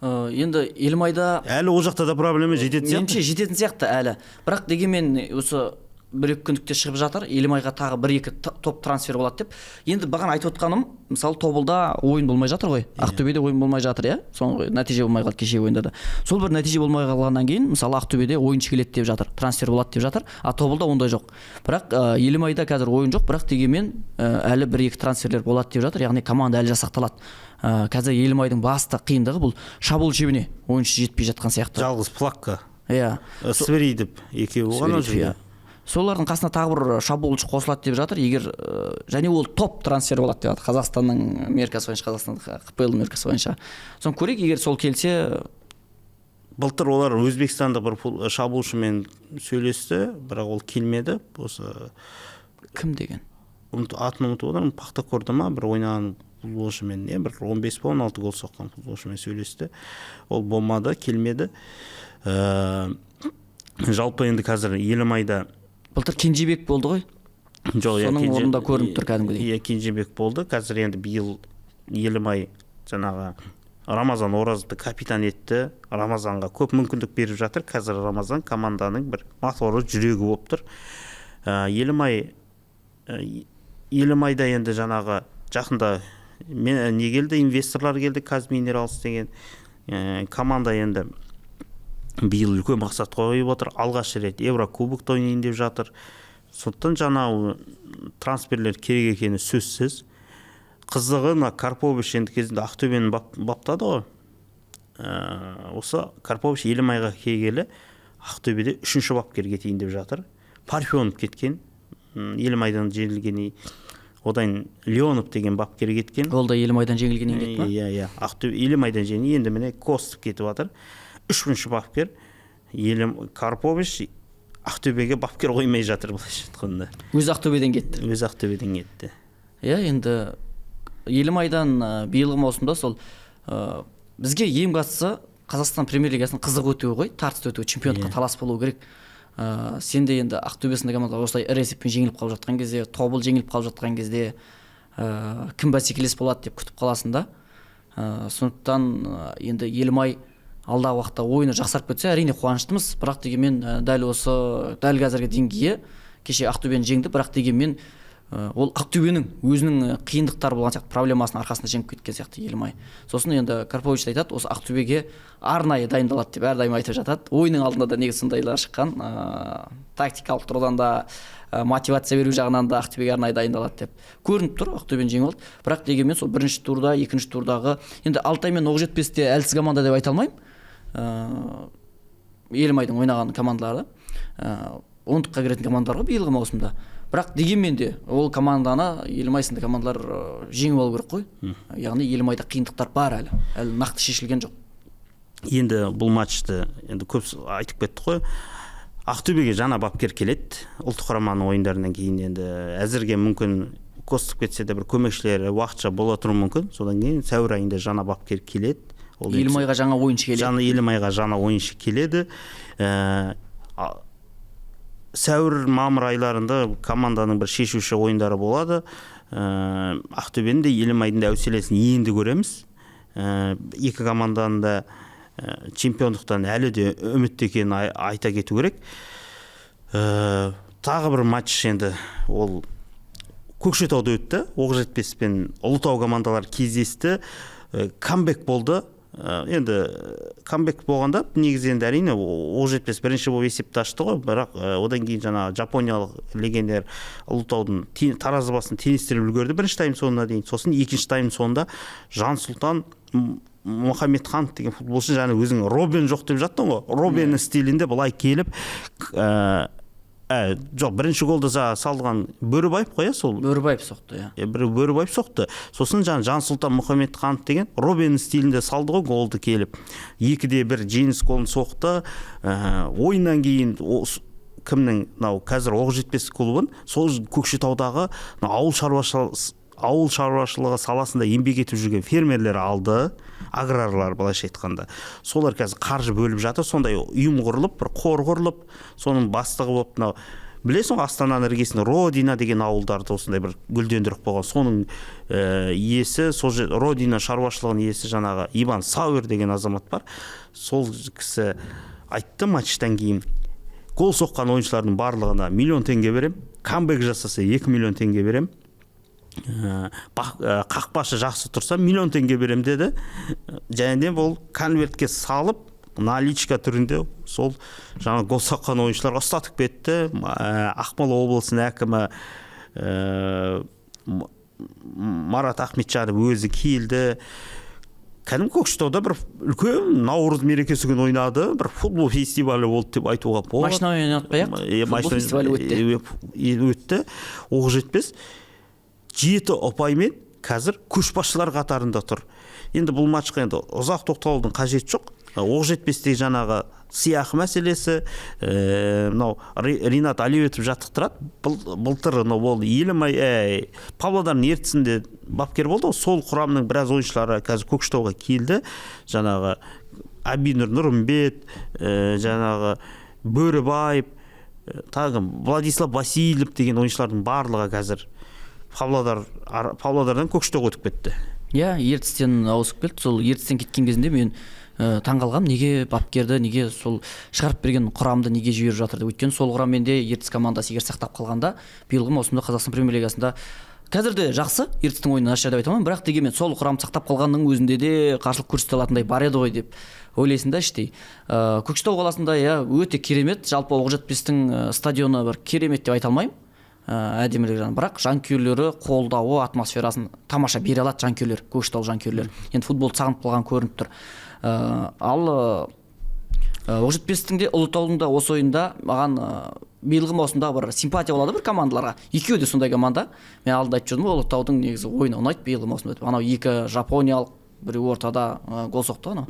Енді Елімайда әлі ол жақта да проблема жететін сияқты. Меніңше жететін сияқты әлі. Бірақ дегенмен осы 1-2 күндікте шығып жатыр. Елімайға тағы 1-2 топ трансфер болады деп. Енді бағана айтып отқаным, мысалы Тобылда ойын болмай жатыр ғой. Ақтөбеде ойын болмай жатыр, иә. Соңғы нәтиже болмай қалды кешегі ойында да. Сол бір нәтиже болмай қалғаннан кейін, мысалы Ақтөбеде ойыншы келеді деп жатыр, трансфер болады деп жатыр. А Тобылда ондай жоқ. Бірақ Елімайда қазір ойын жоқ, бірақ дегенмен әлі 1-2 трансферлер болады деп жатыр. Яғни команда әлі жасақталады. Қазір Елімайдың басты қиындығы бұл шабуыл шебіне ойыншы жетпей жатқан сияқты. Жалғыз Плакка. Иә. Свиридов екеуі ғана жүр. Солардың қасына тағы бір шабуылшы қосылады деп жатыр. Егер және ол топ трансфер болады деп жатыр. Қазақстанның меркасы бойынша, Қазақстандық КПЛ меркасы бойынша. Соны көрейік, егер сол келсе. Былтыр олар Өзбекстандық бір шабуылшымен сөйлесті, бірақ ол келмеді. Осы кім деген? Атын ұмытып отырмын, Пақтакорда ма бір ойнаған футболшымен, бір 15-16 гол соққан футболшымен сөйлесті. Ол болмады, келмеді. Жалпы енді қазір Елімайда былтыр Кенжебек болды ғой. Жоқ, соның орнында көрініп тұр кәдімгідей. Иә, Кенжебек болды. Қазір енді биыл Елімай жаңағы Рамазан Оразды капитан етті. Рамазанға көп мүмкіндік беріп жатыр. Қазір Рамазан команданың бір моторы, жүрегі болып тұр. Елімайда енді жаңағы жақында не келді, инвесторлар келді, Казминералс деген команда енді биыл үлкен мақсат қойып отыр. Алғаш рет Еврокубокта ойнайын деп жатыр. Сондықтан жаңағы трансферлер керек екені сөзсіз. Қызығы Карпович енді кезінде Ақтөбені баптады ғой. Осы Карпович Елімайға келгелі Ақтөбеде 3-ші бапкер кетейін деп жатыр. Парфенов кеткен. Елімайдан жеңілген одан Леонов деген бапкер кеткен. Ол да Елімайдан жеңілгеннен кетті ма? Иә, Ақтөбе Елімайдан жеңді, енді міне Костов кетіп жатыр. Үшінші бапкер Карпович Ақтөбеге бапкер қоймай жатыр, былайша айтқанда. Өзі Ақтөбеден кетті. Өзі Ақтөбеден кетті. Иә, енді Елімайдан биылғы маусымда сол бізге ең бастысы Қазақстан премьер-лигасының қызық өтуі ғой, тартысты өтуі, чемпиондыққа талас болу керек. Сенде енді Ақтөбе сынды командалар осылай ірі есеппен жеңіліп қалып жатқан кезде, Тобыл жеңіліп қалып жатқан кезде кім бәсекелес болады деп күтіп қаласың да. Сондықтан енді Елімай алдағы уақытта ойыны жақсарып кетсе, әрине қуаныштымыз, бірақ дегенмен дәл қазіргі деңгейі, кеше Ақтөбені жеңді, бірақ дегенмен ол Ақтөбенің өзінің қиындықтары болған сияқты, проблемасының арқасында жеңіп кеткен сияқты Елімай. Сосын енді Карпович айтады, осы Ақтөбеге арнайы дайындалады деп әрдайым айтып жатады. Ойынның алдында да негізі сондайлар шыққан, тактикалық тұрғыдан да мотивация беру жағынан да Ақтөбеге арнайы дайындалады деп көрініп тұр. Ақтөбені жеңіп алды, бірақ дегенмен сол бірінші турда, екінші турдағы енді Алтай мен Оқжетпесте әлсіз команда деп айта алмаймын. Елімайдың ойнаған командалары 10-ға кіретін командалар ғой биылғы маусымда. Бірақ дегенмен де ол команданы Елімай сынды командалар жеңіп алу керек қой. Яғни Елімайда қиындықтар бар әлі нақты шешілген жоқ. Енді бұл матчты енді көп айтып кеттік қой. Ақтөбеге жаңа бапкер келеді. Ұлттық құраманың ойындарынан кейін енді әзірге мүмкін Костов кетсе де бір көмекшілері уақытша бола тұруы мүмкін. Содан кейін сәуір айында жаңа бапкер келеді. Елімайға жаңа ойыншы келеді. Елімайға жаңа ойыншы келеді. Сәуір, мамыр айларында команданың бір шешуші ойындары болады. Ақтөбенің де Елімайдың да әуселесін енді көреміз. Екі команданың да чемпиондықтан әлі де үмітті екенін айта кету керек. Тағы бір матч енді ол Көкшетауда өтті. Оқжетпес пен Ұлытау командалар кездесті. Камбек болды. Енді камбек болғанда негізі енді әрине Оқжетпес бірінші болып есепті ашты ғой, бірақ одан кейін жаңа жапониялық легендер Ұлытаудың таразы басын теңестіріп үлгерді бірінші тайм соңына дейін. Сосын екінші тайм соңында Жансұлтан Мұхамедхан деген футболшы, жаңа өзің Робин жоқ деп жаттың ғой, Робиннің стилінде былай келіп жоқ, бірінші голды салдыған Бөрібаев қоя, сол Бөрібаев соқты, Бөрібаев соқты. Сосын Жансұлтан Мұхамедхан деген Робин стилінде салды ғой голды келіп. 2-1 жеңіс голын соқты. Ойыннан кейін кімнің қазір Оқжетпес клубын сол Көкшетаудағы ауыл шаруашылығы саласында еңбек етіп жүрген фермерлер алды, аграрлар былайша айтқанда. Солар қазір қаржы бөліп жатыр, сондай ұйым құрылып, бір қор құрылып, соның бастығы болып, білесің, Астананың іргесінде Родина деген ауылдарды осындай бір гүлдендіріп қойған. Соның иесі, сол Родина шаруашылығының иесі жаңағы Иван Сауэр деген азамат бар. Сол кісі айтты матчтан кейін, гол соққан ойыншылардың барлығына $1 миллион берем, камбек жасаса $2 миллион берем. Қақпашы жақсы тұрса $1 миллион берем деді. Және де бұл конвертке салып, наличка түрінде сол жаңа гол соққан ойыншыларға ұстатып кетті. Ақмола облысының әкімі Марат Ахметжанов өзі келді. Кәдімгі Көкшетауда бір үлкен Наурыз мерекесі күні ойнады, бір футбол фестивалі болды деп айтуға болады. Машина ойнатпай-ақ, футбол фестивалі өтті. Оқжетпес 7 ұпаймен қазір көшбасшылар қатарында тұр. Енді бұл матчқа енді ұзақ тоқталудың қажеті жоқ. Оқжетпестегі жаңағы сыйақы мәселесі, Ринат Аливетов жаттықтырады. Былтыр ол Елімай Павлодардың ертісінде бапкер болды. Сол құрамның біраз ойыншылары қазір Көкшетауға келді. Жаңағы Абинур Нұрымбет, жаңағы Бөрібаев, тағы Владислав Васильев деген ойыншылардың барлығы қазір Павлодардан Көкшетауға өтіп кетті. Ертістен ауысып келді. Сол ертістен кеткен кезінде мен таңғалғам, неге бапкерді, неге сол шығарып берген құрамды неге жіберіп жатыр деп. Өйткені сол құраммен де ертіс командасы егер сақтап қалғанда, биылғы маусымда Қазақстан премьер-лигасында қазір де жақсы, ертістің ойыны нашар деп айта алмаймын, бірақ дегенмен сол құрамды сақтап қалғанның өзінде де қарсылық көрсете алатындай бар еді ғой деп ойлайсың да іштей. Көкшетау қаласында өте керемет, жалпы Оқжетпестің стадионы бір керемет деп айта алмаймын. Әдемілік жағынан, бірақ жанкүйерлері қолдауы, атмосферасын тамаша бере алады жанкүйерлер, Көкшетау жанкүйерлер. Енді футболды сағынып қалған көрініп тұр. Ал Оқжетпестің де Ұлытаудың да осы ойында маған биылғы маусымда бір симпатия болады бір командаларға. Екеуі де сондай команда. Мен алдында айтып жүрдім ғой, Ұлытаудың негізі ойыны ұнайды биылғы маусымда. Анау екі жапониялық, біреу ортада гол соқты анау.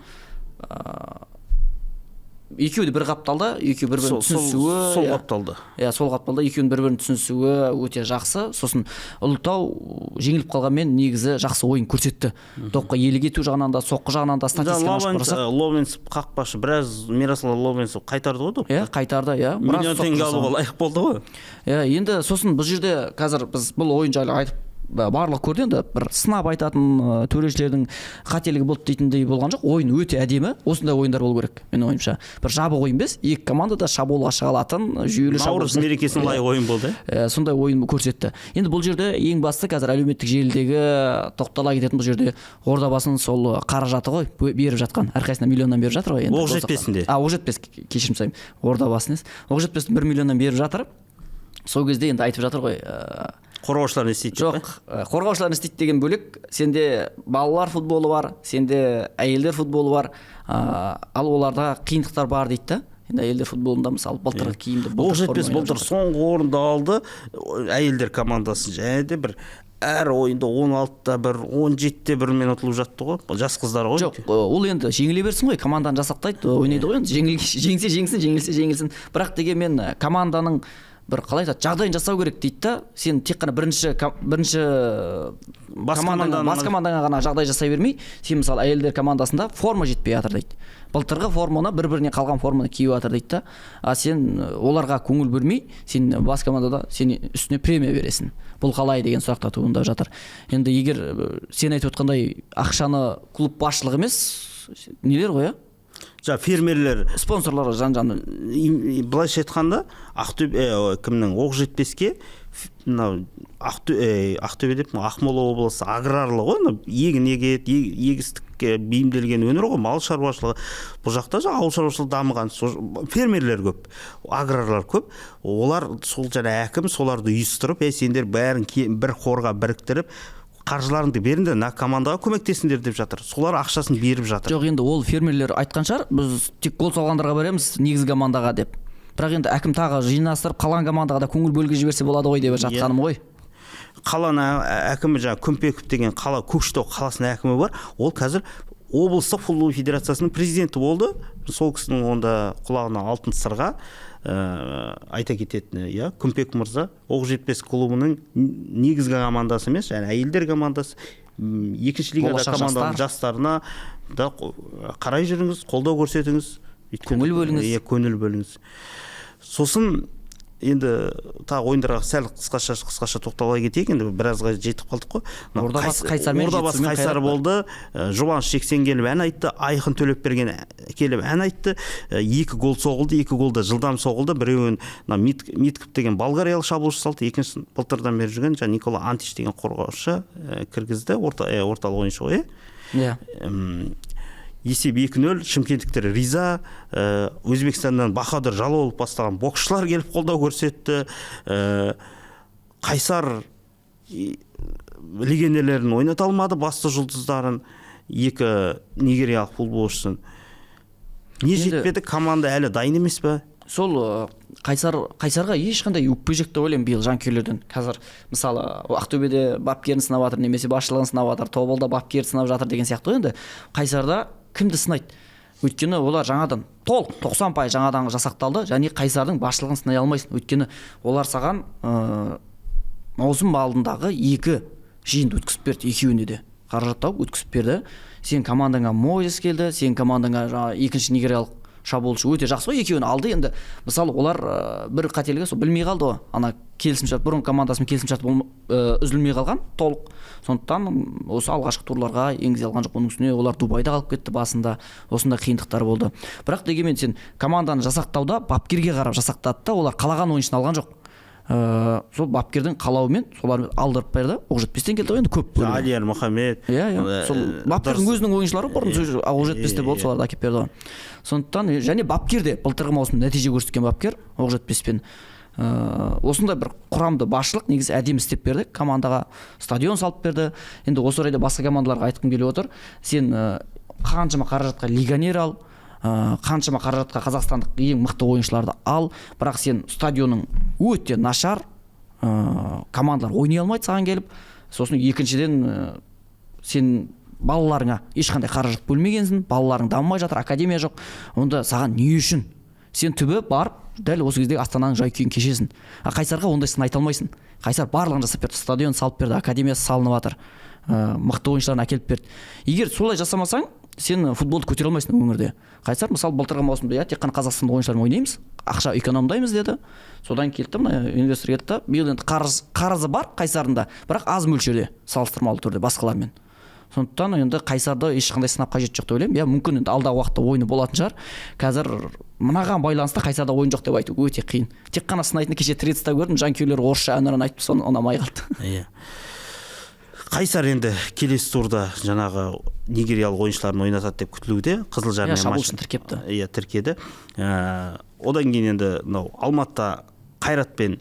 Екеуі де бір қапталда, екеуі бір-бірін түсінісуі. Сол қапталда. Иә, сол қапталда екеуінің бір-бірін түсінісуі өте жақсы. Сосын Ұлытау жеңіліп қалғанмен негізі жақсы ойын көрсетті. Допқа иелік ету жағынан да, соққы жағынан да статистиканы ашып қарасақ. Ловенцев қақпашы біраз Мирослав Ловенцев қайтарды ғой допты. Иә, қайтарды, иә. Миллион теңге алуға лайық болды ғой. Иә, енді сосын бұл жерде қазір біз бұл ойын жайлы айтып барлық көрді, енді бір сынап айтатын төрешілердің қателігі болды дейтіндей болған жоқ. Ойын өте әдемі. Осындай ойындар болу керек менің ойымша. Бір жабық ойын емес, екі команда да шабуылға шыға алатын, жүйелі шабуыл. Наурыз мерекесіне лайық ойын болды. Сондай ойын көрсетті. Енді бұл жерде ең басты қазір әлеуметтік желідегі тоқтала кететін бұл жерде Ордабасының сол қаражаты ғой, беріп жатқан. Әрқайсысына миллионнан беріп жатыр ғой енді. Оқжетпесінде. Оқжетпес, кешірім сұраймын. Ордабасын емес. Оқжетпестің 1 миллионнан беріп жатыр. Сол кезде енді айтып жатыр ғой, қорғаушылар не істейді? Жоқ, қорғаушылар не істейді деген бөлек, сенде балалар футболы бар, сенде әйелдер футболы бар, ал оларда қиындықтар бар дейді да. Енді әйелдер футболында мысалы былтырғы киімді Оқжетпес былтыр соңғы орынды алды, әйелдер командасы және де бір әр ойында 16-та 1, 17-те 1-мен ұтылып жатты ғой. Жас қыздар ғой. Жоқ, ол енді жеңіле берсін ғой, команданы жасақтайды, ойнайды ғой. Жеңсе жеңсін, жеңілсе жеңілсін. Бірақ дегенмен команданың бір қалай айтады, жағдайын жасау керек дейді да. Сен тек қана бірінші бас командаңа ғана жағдай жасай бермей, сен мысалы әйелдер командасында форма жетпей жатыр дейді. Былтырғы форманы бір-біріне қалған форманы киіп жатыр дейді да. А сен оларға көңіл бөлмей, сен бас командада сен үстіне премия бересің. Бұл қалай деген сұрақта туындап жатыр. Енді егер сен айтып отқандай ақшаны клуб басшылығы емес, нелер ғой, фермерлер, спонсорлар жан-жаны. Былайша айтқанда кімнің Оқжетпеске мынау Ақтөбе деп Ақмола облысы аграрлы ғой, егін егеді, егістікке бейімделген өңір ғой, мал шаруашылығы. Бұл жақта ауыл шаруашылығы дамыған, фермерлер көп, аграрлар көп. Олар сол жаңа әкім соларды үйістіріп, сендер бәрін бір қорға біріктіріп, қаржыларыңды беріңдер, командаға көмектесіңдер деп жатыр. Солар ақшасын беріп жатыр. Жоқ, енді ол фермерлер айтқан шығар, біз тек гол салғандарға береміз, негізгі командаға деп. Бірақ енді әкім тағы жинастырып, қалған командаға да көңіл бөлге жіберсе болады ғой деп жатқаным ғой. Қаланы әкімі Күмпеков деген қала, Көкшетау қаласының әкімі бар. Ол қазір облыстық футбол федерациясының президенті болды. Сол кісінің онда құлағына алтын сырға айта кететіні, Күмпек мырза Оқжетпес клубының негізгі командасы емес, әйелдер командасы, екінші лигада команданың жастарына да қарай жүріңіз, қолдау көрсетіңіз, көңіл бөліңіз. Сосын енді тағы ойындарға сәл қысқаша тоқтала кетейік. енді біразға жетіп қалдық қой. Ордабас Қайсар болды, Жұбаныш Жексен келіп ән айтты, Айқын Төлепберген келіп ән айтты, 2 гол соғылды, 2 голда жылдам соғылды. Біреуін Митков деген болгариялық шабуылшы салды, екіншісін былтырдан бері жүрген Никола Антиш деген қорғаушы кіргізді, орталық ойыншы ғой. Иә. Есеп 2-0, шымкенттіктер риза. Өзбекстаннан Бахадыр Жалолов бастаған боксшылар келіп қолдау көрсетті. Қайсар легендерлерін ойната алмады, басты жұлдыздарын, 2 нигериялық футболшысын. Не жетпеді, команда әлі дайын емес пе? Сол Қайсарға ешқандай өкпе-жекті ойлаймын биыл жанкүйерлерден. Қазір мысалы Ақтөбеде бапкерін сынап жатыр, немесе басшылығын сынап жатыр, Тоболда бапкерді сынап жатыр деген сияқты ғой. Енді Қайсарда кімді сынайды? Өйткені олар жаңадан толық 90% жаңадан жасақталды, және Қайсардың басшылығын сынай алмайсың. Өйткені олар саған маусым алдындағы 2 жиынды өткізіп берді, екеуіне де қаражат тауып өткізіп берді. Сен командаңа Мойзес келді, сен командаңа екінші нигериялық шабуылшы өте жақсы ғой, екеуін алды. Енді мысалы олар бір қателігі сол білмей қалды ғой, ана келісімшарт, бұрын командасымен келісімшарт үзілмей қалған толық. Сондықтан осы алғашқы турларға енгізе алған жоқ. Оның үстіне олар Дубайда қалып кетті басында, осындай қиындықтар болды. Бірақ дегенмен сен команданы жасақтауда бапкерге қарап жасақтады да, олар қалаған ойыншыны алған жоқ. Сол бапкердің қалауымен солар алдырып берді. Оқжетпестен келді ғой енді көп бөлігі. Алияр Мұхаммед. Сол бапкердің өзінің ойыншылары бұрын Оқжетпесте болды, соларды әкеп берді ғой. Сондықтан және бапкер де былтырғы маусымда нәтиже көрсеткен бапкер Оқжетпеспен. Осындай бір құрамды басшылық негізі әдемі істеп берді, командаға стадион салып берді. Енді осы орайда басқа командаларға айтқым келіп отыр. Сен қаншама қаражатқа легионер ал, қаншама қаражатқа қазақстандық ең мықты ойыншыларды ал, бірақ сен стадионың өте нашар, командалар ойнай алмайды саған келіп. Сосын екіншіден сен балаларыңа ешқандай қаражат бөлмегенсің, балаларың дамымай жатыр, академия жоқ. Онда саған не үшін? Сен түбі барып дәл осы кезде Астананың жай-күйін кешесің. Қайсарға ондайсын айта алмайсың. Қайсар барлығын жасап берді, стадион салып берді, академиясы салынып жатыр, мықты ойыншыларын әкеліп берді. Егер солай жасамасаң, сен футболды көтере алмайсың өңірде. Қайсар мысалы былтырғы маусымда тек қана қазақстандық ойыншылармен ойнаймыз, ақша экономдаймыз деді. Содан келді инвестор келді. Биыл енді қарызы бар Қайсарында, бірақ аз мөлшерде салыстырмалы түрде басқалармен. Сондықтан енді Қайсарды ешқандай сынап қажет жоқ деп ойлаймын. Я мүмкін енді алдағы уақытта ойыны болатын шығар. Қазір мынаған байланысты Қайсарда ойын жоқ деп айту өте қиын. Тек қана сынайтын кеше Трецта көрдім, жанкүйерлер орысша әнұран айтып, соны ұнамай қалды. Иә. Қайсар енді келесі турда жаңағы нигериялық ойыншыларын ойнатады деп күтілуде. Қызылжармен шабуылшысын тіркепті. Иә, тіркеді. Одан кейін енді Алматыда Қайратпен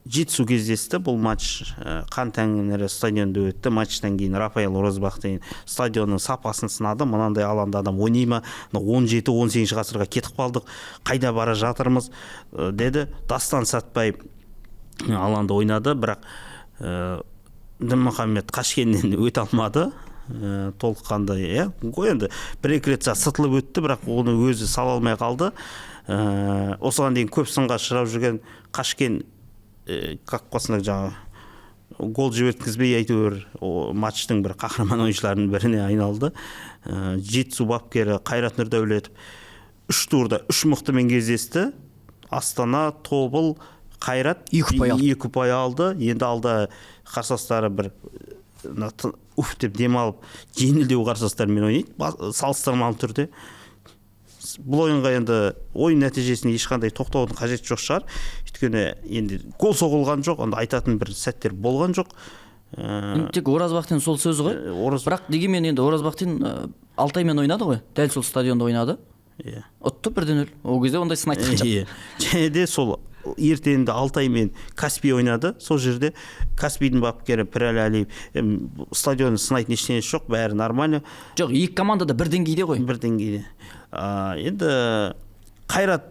жетісу кездесті. Бұл матч қан тәңірі стадионда өтті. Матчтан кейін Рафаэл Оразбақ деген стадионның сапасын сынады. Мынандай алаңда адам ойнай ма? 17-18 ғасырға кетіп қалдық. Қайда бара жатырмыз деді. Дастан Сатпай алаңда ойнады, бірақ Дінмұхаммед Қашкеннен өте алмады. Толыққанды, енді бір-екі рет сытылып өтті, бірақ оны өзі сала алмай қалды. Осыған дейін көп сынға ұшырап жүрген Қашкен қақпасына жаңағы гол жіберткізбей әйтеуір матчтың бір қахраман ойыншыларының біріне айналды. Жетісу бапкері Қайрат Нұрдәулетов 3 турда 3 мықтымен кездесті. Астана, Тобыл, Қайрат 2 ұпай алды. Енді алда қарсыластары бір уф деп демалып жеңілдеу қарсыластармен ойнайды, салыстырмалы түрде. Бұл ойынға енді ойын нәтижесіне ешқандай тоқтаудың қажеті жоқ шығар. Өйткені енді гол соғылған жоқ, онда айтатын бір сәттер болған жоқ. Тек Оразбақтен сол сөз ғой. Бірақ дегенмен енді Оразбақтен Алтаймен ойнады ғой. Дәл сол стадионда ойнады. Иә. Ұтты 1-0. Ол кезде ондай сын айтқан жоқ. Және де сол ертеңінде Алтай мен Каспий ойнады. Сол жерде Каспийдің бапкері Пірәлі Әлиев стадионды сынайтын ештеңесі жоқ, бәрі нормально. Жоқ, екі команда да бір деңгейде ғой. Бір деңгейде. Енді Қайрат,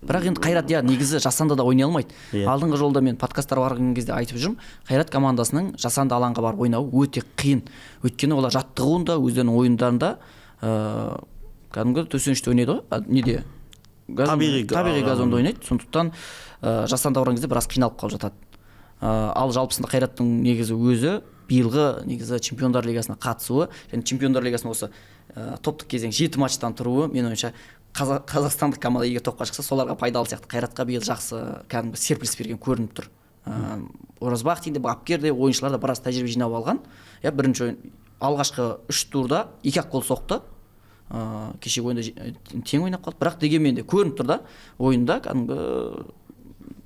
бірақ енді Қайрат негізі жасанды да ойнай алмайды. Алдыңғы жолда мен подкасттарға барған кезде айтып жүрмін, Қайрат командасының жасанды алаңға барып ойнауы өте қиын. Өйткені олар жаттығуында, өздерінің ойындарында кәдімгі төсеніште ойнайды ғой, неде? Табиғи газонда ойнайды. Сондықтан жасанды барған кезде біраз қиналып қалып жатады. Ал жалпысында Қайраттың негізі өзі биылғы негізі Чемпиондар лигасына қатысуы, және Чемпиондар лигасының осы топтық кезең 7 матчтан тұруы, мен ойымша қазақстандық команда егер топқа шықса, соларға пайдалы сияқты. Қайратқа биыл жақсы кәдімгі серпіліс берген көрініп тұр. Оразбақ дейді, бапкер де, ойыншылар да біраз тәжірибе жинап алған. Бірінші ойын алғашқы 3 турда 2-ақ гол соқты. Кешегі ойында тең ойнап қалды. Бірақ дегенмен де көрініп тұр да, ойында кәдімгі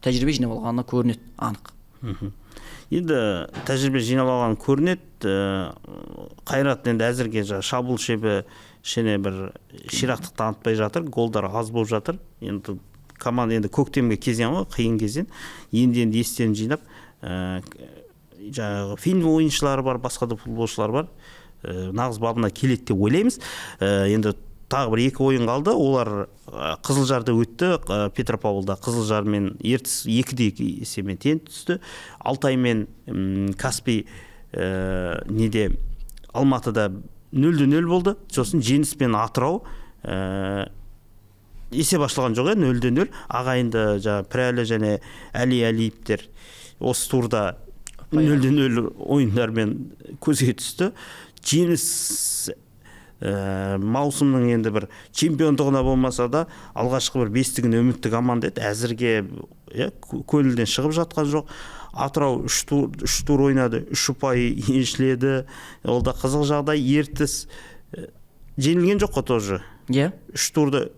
тәжірибе жинап алғаны көрінеді, анық. Енді тәжірибе жинап алған көрінеді. Қайрат енді әзірге шабуыл шебі шене бір ширақтық танытпай жатыр, голдар аз болып жатыр. Енді команда енді көктемге кезең ғой, қиын кезең. Енді естерін жинап, жаңағы фильм ойыншылары бар, басқа да футболшылар бар. Нағыз бабына келеді деп ойлаймыз. Енді тағы бір 2 ойын қалды. Олар Қызылжарда өтті. Петропавлда Қызылжар мен Ертіс 2-2 есебімен тең түсті. Алтай мен Каспий неде Алматыда 0-0 болды. Сосын Жеңіс пен Атырау есеп ашылған жоқ, 0-0. Ағайынды Пірәлі және Әли Әлиевтер осы турда 0-0 ойындармен көзге түсті. Жеңіс маусымның енді бір чемпиондығына болмаса да алғашқы бір 5-тігін үмітті команда еді. Әзірге көлден шығып жатқан жоқ. Атырау 3 тур ойнады, 3 ұпай еншіледі. Ол да қызық жағдай. Ертіс жеңілген жоқ қой тоже. 3 турда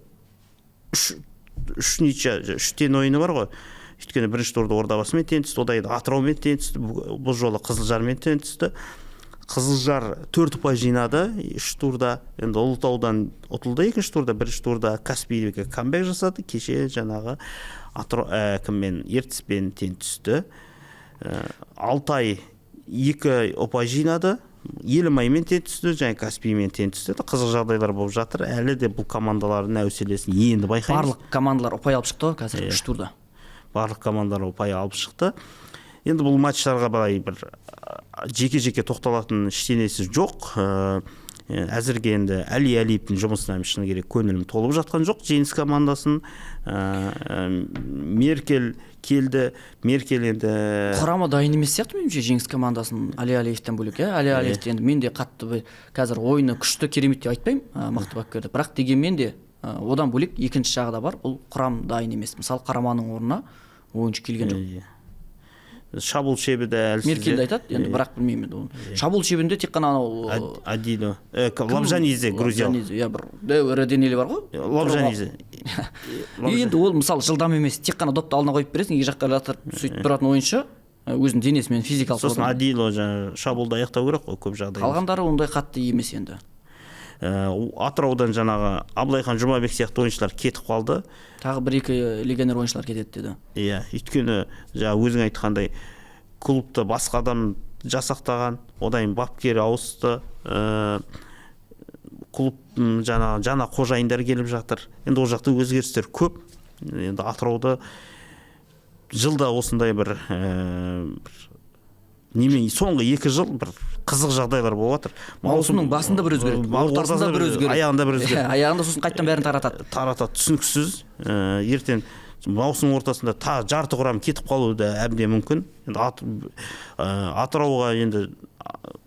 3 ничья, 3 тең ойыны бар ғой. Өйткені бірінші турда Ордабасымен тең түсті, одан кейін Атыраумен тең түсті, бұл жолы Қызылжармен тең түсті. Қызылжар 4 ұпай жинады 3 турда. Енді Ұлытаудан ұтылды 2 турда, 1 турда Каспийге камбэк жасады. Кеше жаңағы кіммен Ертіспен тең түсті. Алтай 2 ұпай жинады. Елімаймен тең түсті, және Каспиймен тең түсті. Қызық жағдайлар болып жатыр. Әлі де бұл командалардың әуселесін енді байқаймыз. Барлық командалар ұпай алып шықты ғой қазір 3 турда. Барлық командалар ұпай алып шықты. Енді бұл матчтарға былай бір жеке-жеке тоқталатын ештеңесі жоқ. Әзірге енді Әлиевтің жұмысына шыны керек көңілім толып жатқан жоқ. Жеңіс командасын Меркель келді. Меркель енді Құрама дайын емес сияқты меніңше Жеңіс командасын Әлиевтен бөлек. Әлиев енді мен де қатты қазір ойыны күшті керемет деп айтпаймын, мықты бапкерді. Бірақ дегенмен де одан бөлек екінші жағы да бар. Бұл құрам дайын емес. Мысалы Қараманың орнына ойыншы келген жоқ. Шабуыл шебі де әлсіз. Меркелді айтады, енді бірақ білмеймін оны. Шабуыл шебінде тек қана анау Адило, Лабжанизе, Грузия. Бір ірі денелі бар ғой. Лабжанизе. Енді ол мысалы жылдам емес, тек қана допты алдына қойып бересің, екі жаққа латырып сөйтіп тұратын ойыншы өзінің денесімен физикалық. Сосын Адило шабуылды аяқтау керек қой көп жағдайда. Қалғандары ондай қатты емес енді. Атыраудан жаңағы Абылайхан Жұмабек сияқты ойыншылар кетіп қалды. Тағы 1-2 легионер ойыншылар кетеді деді. Иә, өйткені жаңа өзің айтқандай клубты басқа адам жасақтаған, одан бапкер ауысты, клуб жаңа қожайындар келіп жатыр. Енді ол жақта өзгерістер көп. Енді Атырауда жылда осындай бір соңғы 2 жыл бір қызық жағдайлар болып жатыр. Маусымның басында бір өзгереді, ортасында бір өзгереді, аяғында бір өзгереді. Аяғында сосын қайтадан бәрін таратады. Түсініксіз. Ертең маусым ортасында жарты құрам кетіп қалуы да әбден мүмкін. Енді Атырауға енді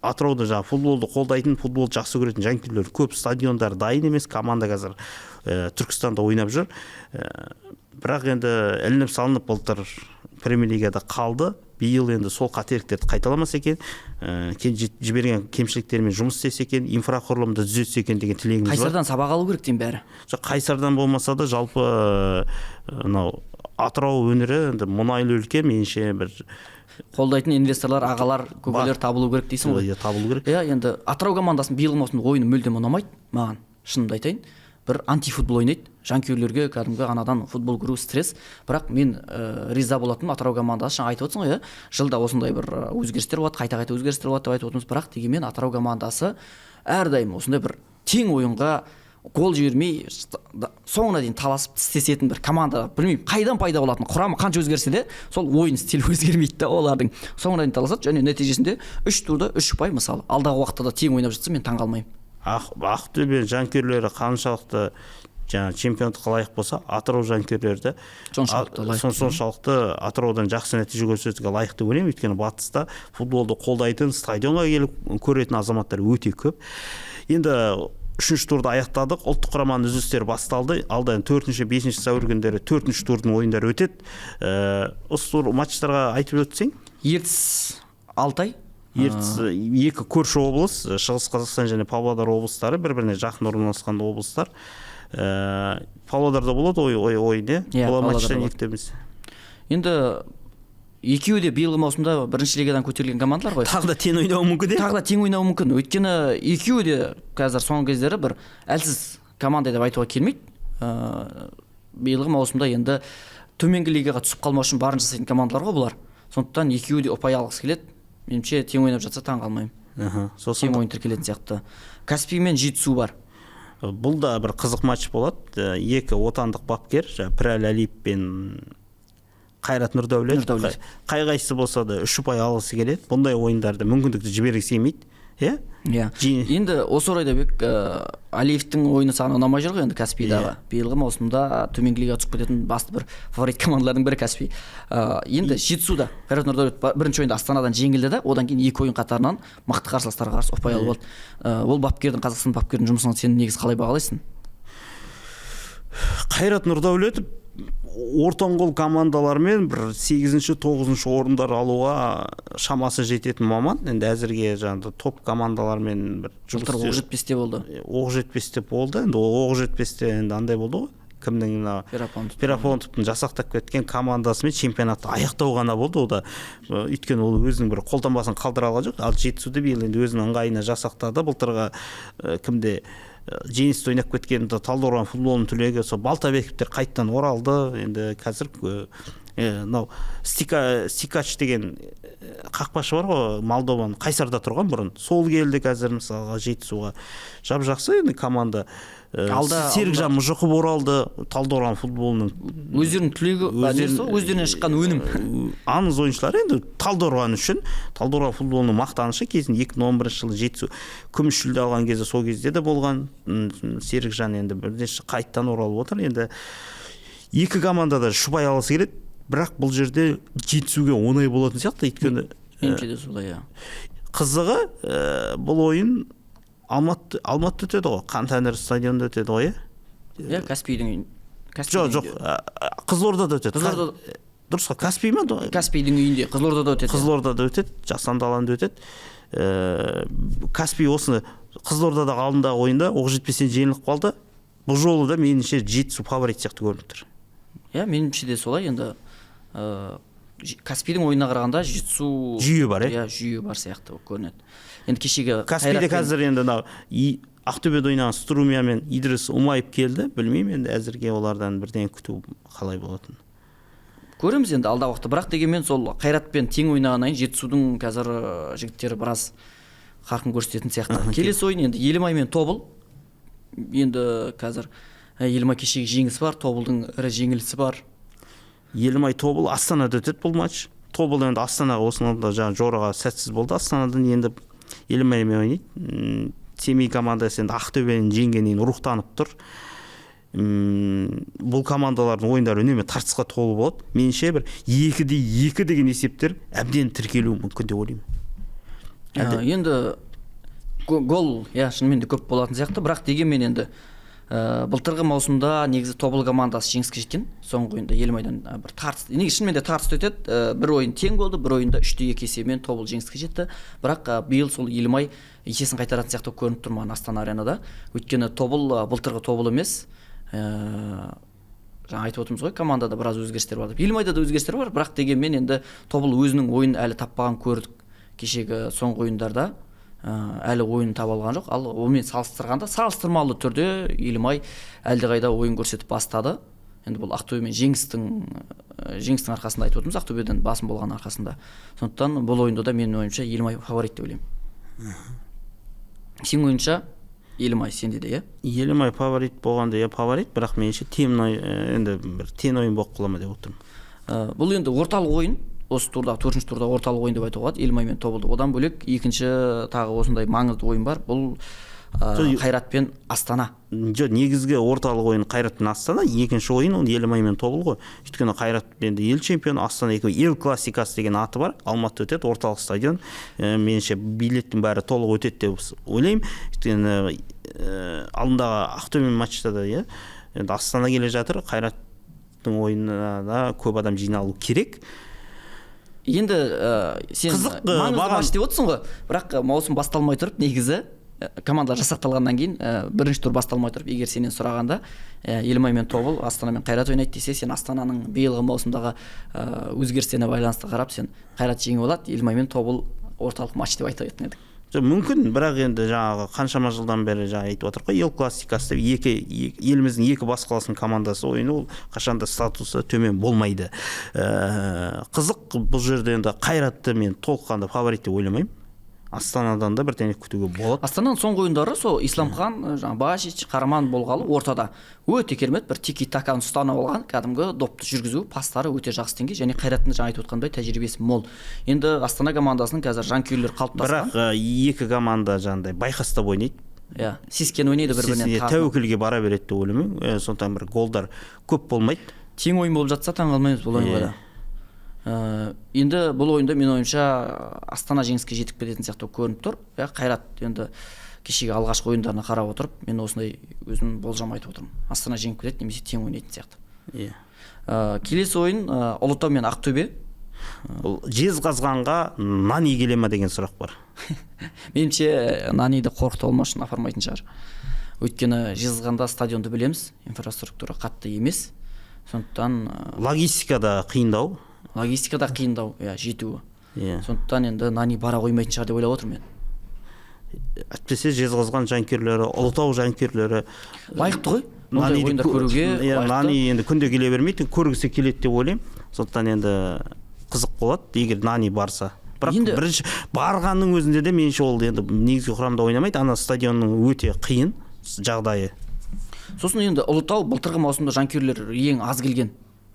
Атырауда жаңа футболды қолдайтын, футболды жақсы көретін жанкүйерлер көп, стадиондар дайын емес, команда қазір Түркістанда ойнап жүр. Бірақ енді ілініп салынып былтыр Премьер-лигада қалды. Биыл енді сол қателіктерді қайталамаса екен, жіберген кемшіліктермен жұмыс істесе екен, инфрақұрылымды түзетсе екен деген тілегіміз бар. Қайсардан сабақ алу керек деймін бәрі. Қайсардан болмаса да жалпы Атырау өңірі енді мұнайлы өлке, меніңше бір қолдайтын инвесторлар, ағалар, көкелер табылу керек дейсің ғой. Табылу керек. Енді Атырау командасының биылғы маусымда ойыны мүлдем ұнамайды маған, шынымды айтайын. Бір антифутбол ойнайды. Жанкүйерлерге кәдімгі анадан футбол көру стресс. Бірақ мен риза болатыным Атырау командасы, жаңа айтып отырсың ғой, жылда осындай бір өзгерістер болады, қайта-қайта өзгерістер болады деп айтып отырмыз. Бірақ дегенмен Атырау командасы әрдайым осындай бір тең ойынға гол жібермей соңына дейін таласып тістесетін бір команда. Білмеймін, қайдан пайда болатын. Құрамы қанша өзгерсе де, сол ойын стилі өзгермейді да олардың. Соңына дейін таласады және нәтижесінде 3 турда 3 ұпай, мысалы, алдағы уақытта да тең ойнап жатса мен таңғалмаймын. Ақтөбе жанкүйерлері қаншалықты жаңа чемпиондыққа лайық болса, Атырау жанкүйерлері соншалықты Атыраудан жақсы нәтиже көрсетуге лайық деп ойлаймын. Өйткені батыста футболды қолдайтын, стадионға келіп көретін азаматтар өте көп. Енді 3-ші турды аяқтадық. Ұлттық құраманың үзілістері басталды. Алдан 4-5 сәуір күндері 4-ші турдың ойындары өтеді. Осы матчтарға айтып өтсең? Ертіс, Алтай. Ертіс екі көрші облыс, Шығыс Қазақстан және Павлодар облыстары, бір-біріне жақын орналасқан облыстар. Павлодарда болады ойын, бұл матчтан ектеміз. Енді екеуі де биылғы маусымда бірінші лигадан көтерілген командалар ғой. Тағы да тең ойнауы мүмкін. Тағы да тең ойнауы мүмкін. Өйткені екеуі де қазір соңғы кездері бір әлсіз команда деп айтуға келмейді. Биылғы маусымда енді төменгі лигаға түсіп қалмау үшін барын жасайтын командалар ғой бұлар. Сондықтан екеуі де ұпай алғысы келеді. Меніңше тең ойнап жатса таң қалмаймын. Тең ойын тіркелетін сияқты. Каспий мен Жетісу бар. Бұл да бір қызық матч болады. Екі отандық бапкер, Пірәл Әлиев пен Қайрат Нұрдәулет. Қай-қайсысы болса да 3 ұпай алғысы келеді. Бұндай ойындарды мүмкіндікті жібергісі келмейді. Енді осы орайда Әлиевтің ойыны саған ұнамай жүр ғой енді Каспийдағы. Биылғы маусымда төменгі лигаға түсіп кететін басты бір фаворит командалардың бірі Каспий. Енді Жетісуда Қайрат Нұрдәулет бірінші ойында Астанадан жеңілді да, одан кейін 2 ойын қатарынан мықты қарсыластарға қарсы ұпай алып алды. Ол бапкердің, Қазақстан бапкердің жұмысын сен негіз қалай бағалайсың? Қайрат Нұрдәулет ортаңқол командалармен бір 8-ші, 9-ші орындар алуға шамасы жететін маман. Енді әзірге жаңағы топ командалармен бір жұмыс оқ жетпесте болды. Оқ жетпесте болды. Енді оқ жетпесте енді андай болды ғой. Кімнің Перапонтовтың жасақтап кеткен командасымен чемпионатты аяқтау ғана болды. Ол да өйткені ол өзінің бір қолтаңбасын қалдыра алған жоқ. Ал Жетісуды биыл енді өзінің ыңғайына жасақтады. Былтырғы кімде Жеңісті ойнап кеткен Талдықорған футболының түлегі сол Балтабековтер қайттан оралды. Енді қазір мынау Стикач деген қақпашы бар ғой, Молдован, Қайсарда тұрған бұрын. Сол келді қазір мысалға Жетісуға. Жап-жақсы енді команда. Серікжан Мұжықов оралды, Талдықорған футболының. Өздерінің түлегі, өздерінен шыққан өнім. Аңыз ойыншылар енді Талдықорған үшін, Талдықорған футболының мақтанышы кезінде 2011 жылы Жетісу күміс жүлде алған кезде сол кезде де болған. Серікжан енді бірден қайттан оралып отыр. Енді екі команда да шұбай алысы келеді, бірақ бұл жерде Жетісуге оңай болатын сияқты, өйткені меніңше де солай. Қызығы бұл ойын Алматыда өтеді ғой, Қантәңір стадионында өтеді ғой, иә? Каспийдің жоқ, Қызылордада өтеді. Дұрыс па, Каспий ма? Каспийдің үйінде, Қызылордада өтеді. Қызылордада өтеді, Жасанды алаңда өтеді. Каспий осыны Қызылордадағы алдындағы ойында Оқжетпестен жеңіліп қалды. Бұл жолы да меніңше Жетісу фаворит сияқты көрініп тұр. Иә, меніңше де солай. Енді Каспийдің ойынына қарағанда Жетісу жүйе бар, иә, жүйе бар сияқты көрінеді. Енді кешегі Каспийде қазір енді Ақтөбеде ойнаған Струмия мен Идрис Умаев келді. Білмеймін, енді әзірге олардан бірден күту қалай болатын. Көреміз енді алдағы уақытта. Бірақ дегенмен сол Қайратпен тең ойнағаннан Жетісудың қазір жігіттері біраз қарқын көрсететін сияқты. Келесі ойын енді Елімай мен Тобыл. Енді қазір Елімай кешегі жеңісі бар, Тобылдың ірі жеңілісі бар. Елімай Тобыл Астанада өтеді бұл матч. Тобыл енді Астанаға осында жаңа жораға сәтсіз болды. Астанадан енді Елімаймен ойнайды. Семей командасы енді Ақтөбені жеңгеннен рухтанып тұр. Бұл командалардың ойындары үнемі тартысқа толы болады. Меніңше бір 2-2 деген есептер әбден тіркелуі мүмкін деп ойлаймын. Енді гол, шынымен де көп болатын сияқты, бірақ дегенмен енді былтырғы маусымда негізі Тобыл командасы жеңіске жеткен. Соңғы ойында Елімайдан бір тартыс, негізі шынымен де тартысты өтеді. Бір ойын тең болды, бір ойында 3-2 есебімен Тобыл жеңіске жетті. Бірақ биыл сол Елімай есесін қайтаратын сияқты көрініп тұр маған Астана аренада. Өйткені Тобыл былтырғы Тобыл емес. Жаңа айтып отырмыз ғой, командада біраз өзгерістер бар деп. Елімайда да өзгерістер бар, бірақ дегенмен енді Тобыл өзінің ойын әлі таппаған көрдік. Кешегі соңғы ойындарда әлі ойын таба алған жоқ. Ал онымен салыстырғанда салыстырмалы түрде Елімай әлдеқайда ойын көрсетіп бастады. Енді бұл Ақтөбемен жеңістің арқасында айтып отырмыз, Ақтөбеден басым болған арқасында. Сондықтан бұл ойында да менің ойымша Елімай фаворит деп ойлаймын. Сен ойынша Елімай сенде де, иә? Елімай фаворит болғанда фаворит, бірақ меніңше енді бір тең ойын болып қала ма деп отырмын. Бұл енді орталық ойын. Осы турда, 4-ші турда орталық ойын деп айтуға болады, Елімай мен Тобылды. Одан бөлек екінші тағы осындай маңызды ойын бар. Бұл Қайрат пен Астана. Жоқ, негізгі орталық ойын Қайрат пен Астана, екінші ойын ол Елімай мен Тобыл ғой. Өйткені Қайрат енді ел чемпионы, Астана екеуі ел классикасы деген аты бар. Алматы өтеді, орталық стадион. Меніңше билеттің бәрі толық өтеді деп ойлаймын. Өйткені алдындағы Ақтөбе матчта да енді Астана келе жатыр. Қайраттың ойынына да көп адам жиналу керек. Енді сен маңызды матч деп отырсың ғой, бірақ маусым басталмай тұрып, негізі командалар жасақталғаннан кейін бірінші тур басталмай тұрып, егер сенен сұрағанда Елімай мен Тобыл, Астана мен Қайрат ойнайды десе, сен Астананың биылғы маусымдағы өзгерістеріне байланысты қарап, сен Қайрат жеңіп алады, Елімай мен Тобыл орталық матч деп айтып етін едік. Мүмкін, бірақ енді жаңағы қаншама жылдан бері жаңа айтып отыр ғой, ел классикасы деп еліміздің екі бас қаласының командасы ойыны, ол қашанда статусы төмен болмайды. Қызық, бұл жерде енді Қайратты мен толыққанды фаворит деп ойламаймын. Астанадан да бір тәне күтуге болады. Астананың соңғы ойындары сол Исламхан, Башич, Қараман болғалы ортада өте керемет бір тики-таканы ұстанып алған, кәдімгі допты жүргізу, пастары өте жақсы деңгей, және Қайраттың жаңа айтып отқандай тәжірибесі мол. Енді Астана командасының қазір жанкүйерлер қалыптасқан. Бірақ екі команда жаңағыдай байқастап ойнайды. Иә, сескен ойнайды бір-бірінен. Тәуекелге бара береді деп ойлаймын. Сондықтан бір голдар көп болмайды. Тең ойын болып жатса таң қалмаймыз бұл ойынға да. Енді бұл ойында мен ойымша Астана жеңіске жетіп кететін сияқты көрініп тұр. Қайрат енді кешегі алғашқы ойындарына қарап отырып, мен осындай өзім болжам айтып отырмын. Астана жеңіп кетеді немесе тең ойнайтын сияқты. Келесі ойын Ұлытау мен Ақтөбе. Бұл Жезқазғанға Нани келе ме деген сұрақ бар. Меніңше Наниді қорқытып алмау үшін апармайтын шығар. Өйткені Жезқазғанда стадионды білеміз, инфраструктура қатты емес. Сондықтан логистикада қиындау. Логистикада қиындау, жетуі. Сондықтан енді Нани бара қоймайтын шығар деп ойлап отырмын мен. Әйтпесе Жезқазған жанкүйерлері, Ұлытау жанкүйерлері лайықты ғой. Мұндай ойындар көруге Нани енді күнде келе бермейді, көргісі келеді деп ойлаймын. сондықтан енді қызық болады егер Нани барса. Бірақ Енді- бірінші барғанның өзінде де меніңше ол енді негізгі құрамда ойнамайды, ана стадионның өте қиын жағдайы. Сосын енді Ұлытау былтырғы маусымда жанкүйерлер ең аз келген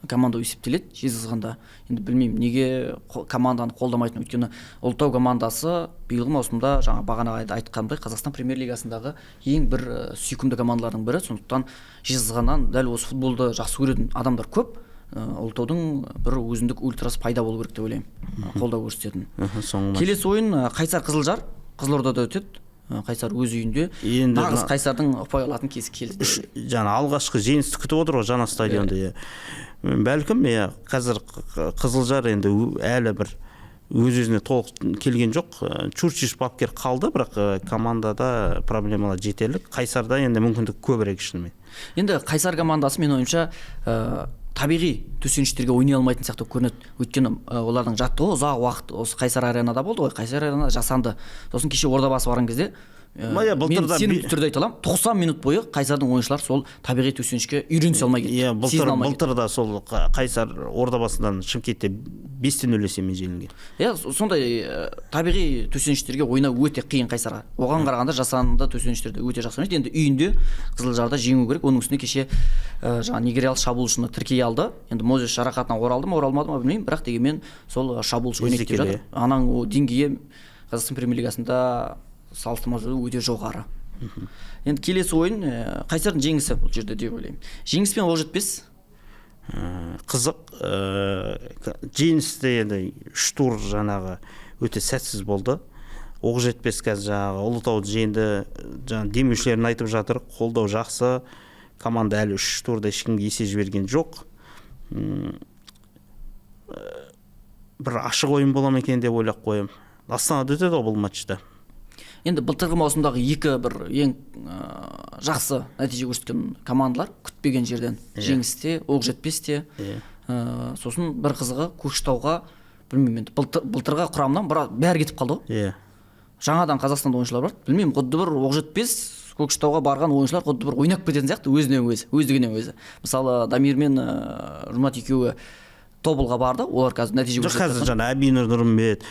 команда есептеледі Жезқазғанда. Енді білмеймін неге команданы қолдамайтын, өйткені Ұлытау командасы биылғы маусымда жаңа бағана айтқанымдай Қазақстан премьер-лигасындағы ең бір сүйкімді командалардың бірі. Сондықтан Жезқазғаннан дәл осы футболды жақсы көретін адамдар көп. Ұлытаудың бір өзіндік ультрасы пайда болу керек деп ойлаймын, қолдау көрсететін. Келесі ойын Қайсар Қызылжар Қызылордада өтеді. Қайсар өз үйінде. Енді Нағыз Қайсардың ұпай алатын кезі келді. Жаңа алғашқы жеңісті күтіп отыр ғой жаңа стадионда. Бәлкім қазір Қызылжар енді әлі бір өз-өзіне толық келген жоқ. Чурчиш бапкер қалды, бірақ командада проблемалар жетерлік. Қайсарда енді мүмкіндік көбірек шынымен. Енді Қайсар командасы мен ойымша табиғи төсеніштерге ойнай алмайтын сияқты көрінеді. Өйткені олардың жаттығуы ұзақ уақыт осы Қайсар аренада болды ғой. Қайсар арена жасанды. Сосын кеше Ордабасы барған кезде мен сенімді түрде айта аламын, 90 минут бойы Қайсардың ойыншылары сол табиғи төсенішке үйренісе алмай кетті. Былтырда сол Қайсар Ордабасыдан Шымкентте 5-0 есебімен жеңілген. Сондай табиғи төсеніштерге ойнау өте қиын Қайсарға. Оған қарағанда жасанды төсеніштерде өте жақсы ойнайды. Енді үйінде Қызылжарда жеңу керек. Оның үстіне кеше жаңа нигериялық шабуылшыны тіркей алды. Енді Мозес жарақатынан оралды ма, оралмады ма білмеймін, бірақ дегенмен сол шабуылшы ойнайды деп жатыр. Анаң деңгейі Қазақстан премьер-лигасында салыстырмалы өте жоғары. Енді келесі ойын Қайсардың жеңісі бұл жерде деп ойлаймын. Жеңіспен қол жетпес. Қызық. Жеңісте енді 3 тур жаңағы өте сәтсіз болды. Оқ жетпес қазір жаңағы Ұлытауды жеңді. Жаңа демеушілерін айтып жатыр, қолдау жақсы. Команда әлі 3 турда ешкімге есе жіберген жоқ. Бір ашық ойын бола ма екен деп ойлап қоямын. Астанада өтеді бұл матчта. Енді былтырғы маусымдағы екі бір ең жақсы нәтиже көрсеткен командалар күтпеген жерден жеңісте, оқ жетпесте. Сосын бір қызығы Көкшетауға, білмеймін енді былтырғы құрамнан бәрі кетіп қалды ғой. Жаңадан Қазақстанда ойыншылар бар. Білмеймін, құдды бір оқ жетпес Көкшетауға барған ойыншылар құдды бір ойнап кететін сияқты өздігінен өзі. Мысалы Дамир мен Жұмат екеуі Тобылға барды, олар қазір нәтиже көрсетті. Қазір жаңа Әбинұр Нұрымбет,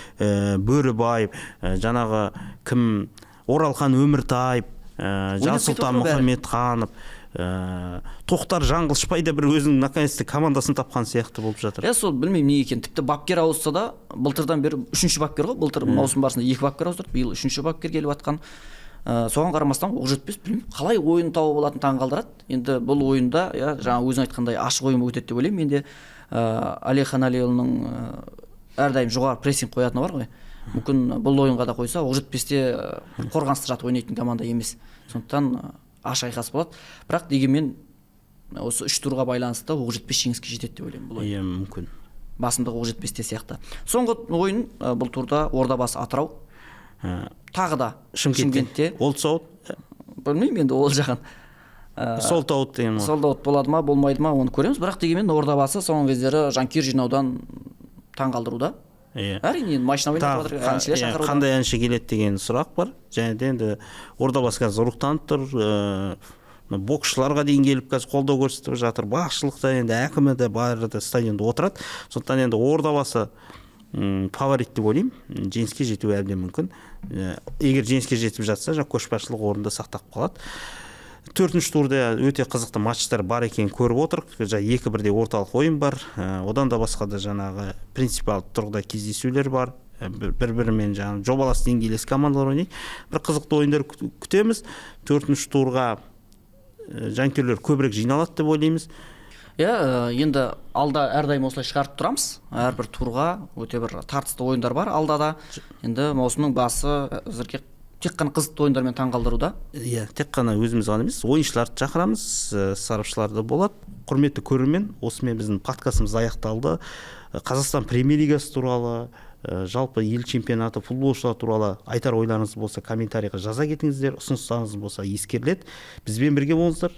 Бөрібаев, жаңағы кім Оралхан Өміртаев, Жансұлтан Мұхамедханов, Тоқтар Жаңғылшбай да бір өзінің наконец-то командасын тапқан сияқты болып жатыр. Сол білмеймін не екен. Тіпті бапкер ауысса да, былтырдан бері 3-ші бапкер ғой. Былтыр маусым барысында 2 бапкер ауыстырды, биыл 3-ші бапкер келіп жатқан. Соған қарамастан оқ жетпес, білмеймін, қалай ойын тауып алатын таңғалдырады. Енді бұл ойында, жаңа өзің айтқандай ашық ойын өтеді деп ойлаймын. Менде Алихан Алиұлының әрдайым жоғары прессинг қоятыны бар ғой. Мүмкін бұл ойынға да қойса, оқ жетпесте қорғанысты жат ойнайтын команда емес. Сондықтан ашық айқас болады. Бірақ дегенмен осы 3 турға байланысты оқ жетпес жеңіске жетеді деп ойлаймын бұл ойын. Мүмкін. Басымдығы оқ жетпесте сияқты. Соңғы ойын бұл турда Ордабасы Атырау. Тағы да Шымкентте. Олдсаут. Білмеймін енді ол жағын. Солтаут деген. Солтаут болады ма, болмайды ма, оны көреміз. Бірақ дегенмен Ордабасы соңғы кездері жанкүйер жинаудан таңғалдыруда. Әрине машина ойнап жатыр, әншілер шақыруда. Қандай әнші келеді деген сұрақ бар. Және де енді Ордабасы қазір рухтанып тұр. Боксшыларға дейін келіп қазір қолдау көрсетіп жатыр. Басшылықта енді әкімі де бәрі де стадионда отырады. Сондықтан енді Ордабасы фаворит деп ойлаймын. Жеңіске жетуі әбден мүмкін. Егер жеңіске жетіп жатса, көшбасшылық орында сақтап қалады. 4-ші турда өте қызықты матчтар бар екенін көріп отырық. 2-1 орталық ойын бар. Одан да басқа да жаңағы принципиал тұрғыда кездесулер бар. Бір-бірімен жаңағы жобалас деңгейлес командалар ойнайды. Бір қызықты ойындар күтеміз. 4-ші турға жанкүйерлер көбірек жиналады деп ойлаймыз. Енді алда әрдайым осылай шығарып тұрамыз. Әрбір турға өте бір тартысты ойындар бар алда да. Енді маусымның басы әзірге тек қана қызықты ойындармен таңғалдыруда. Тек қана өзіміз ғана емес, ойыншыларды шақырамыз, сарапшыларды болады. Құрметті көрермен, осымен біздің подкастымыз аяқталды. Қазақстан премьер-лигасы туралы, жалпы ел чемпионаты, футболшылар туралы айтар ойларыңыз болса комментарийға жаза кетіңіздер, ұсыныстарыңыз болса ескеріледі. Бізбен бірге болыңыздар.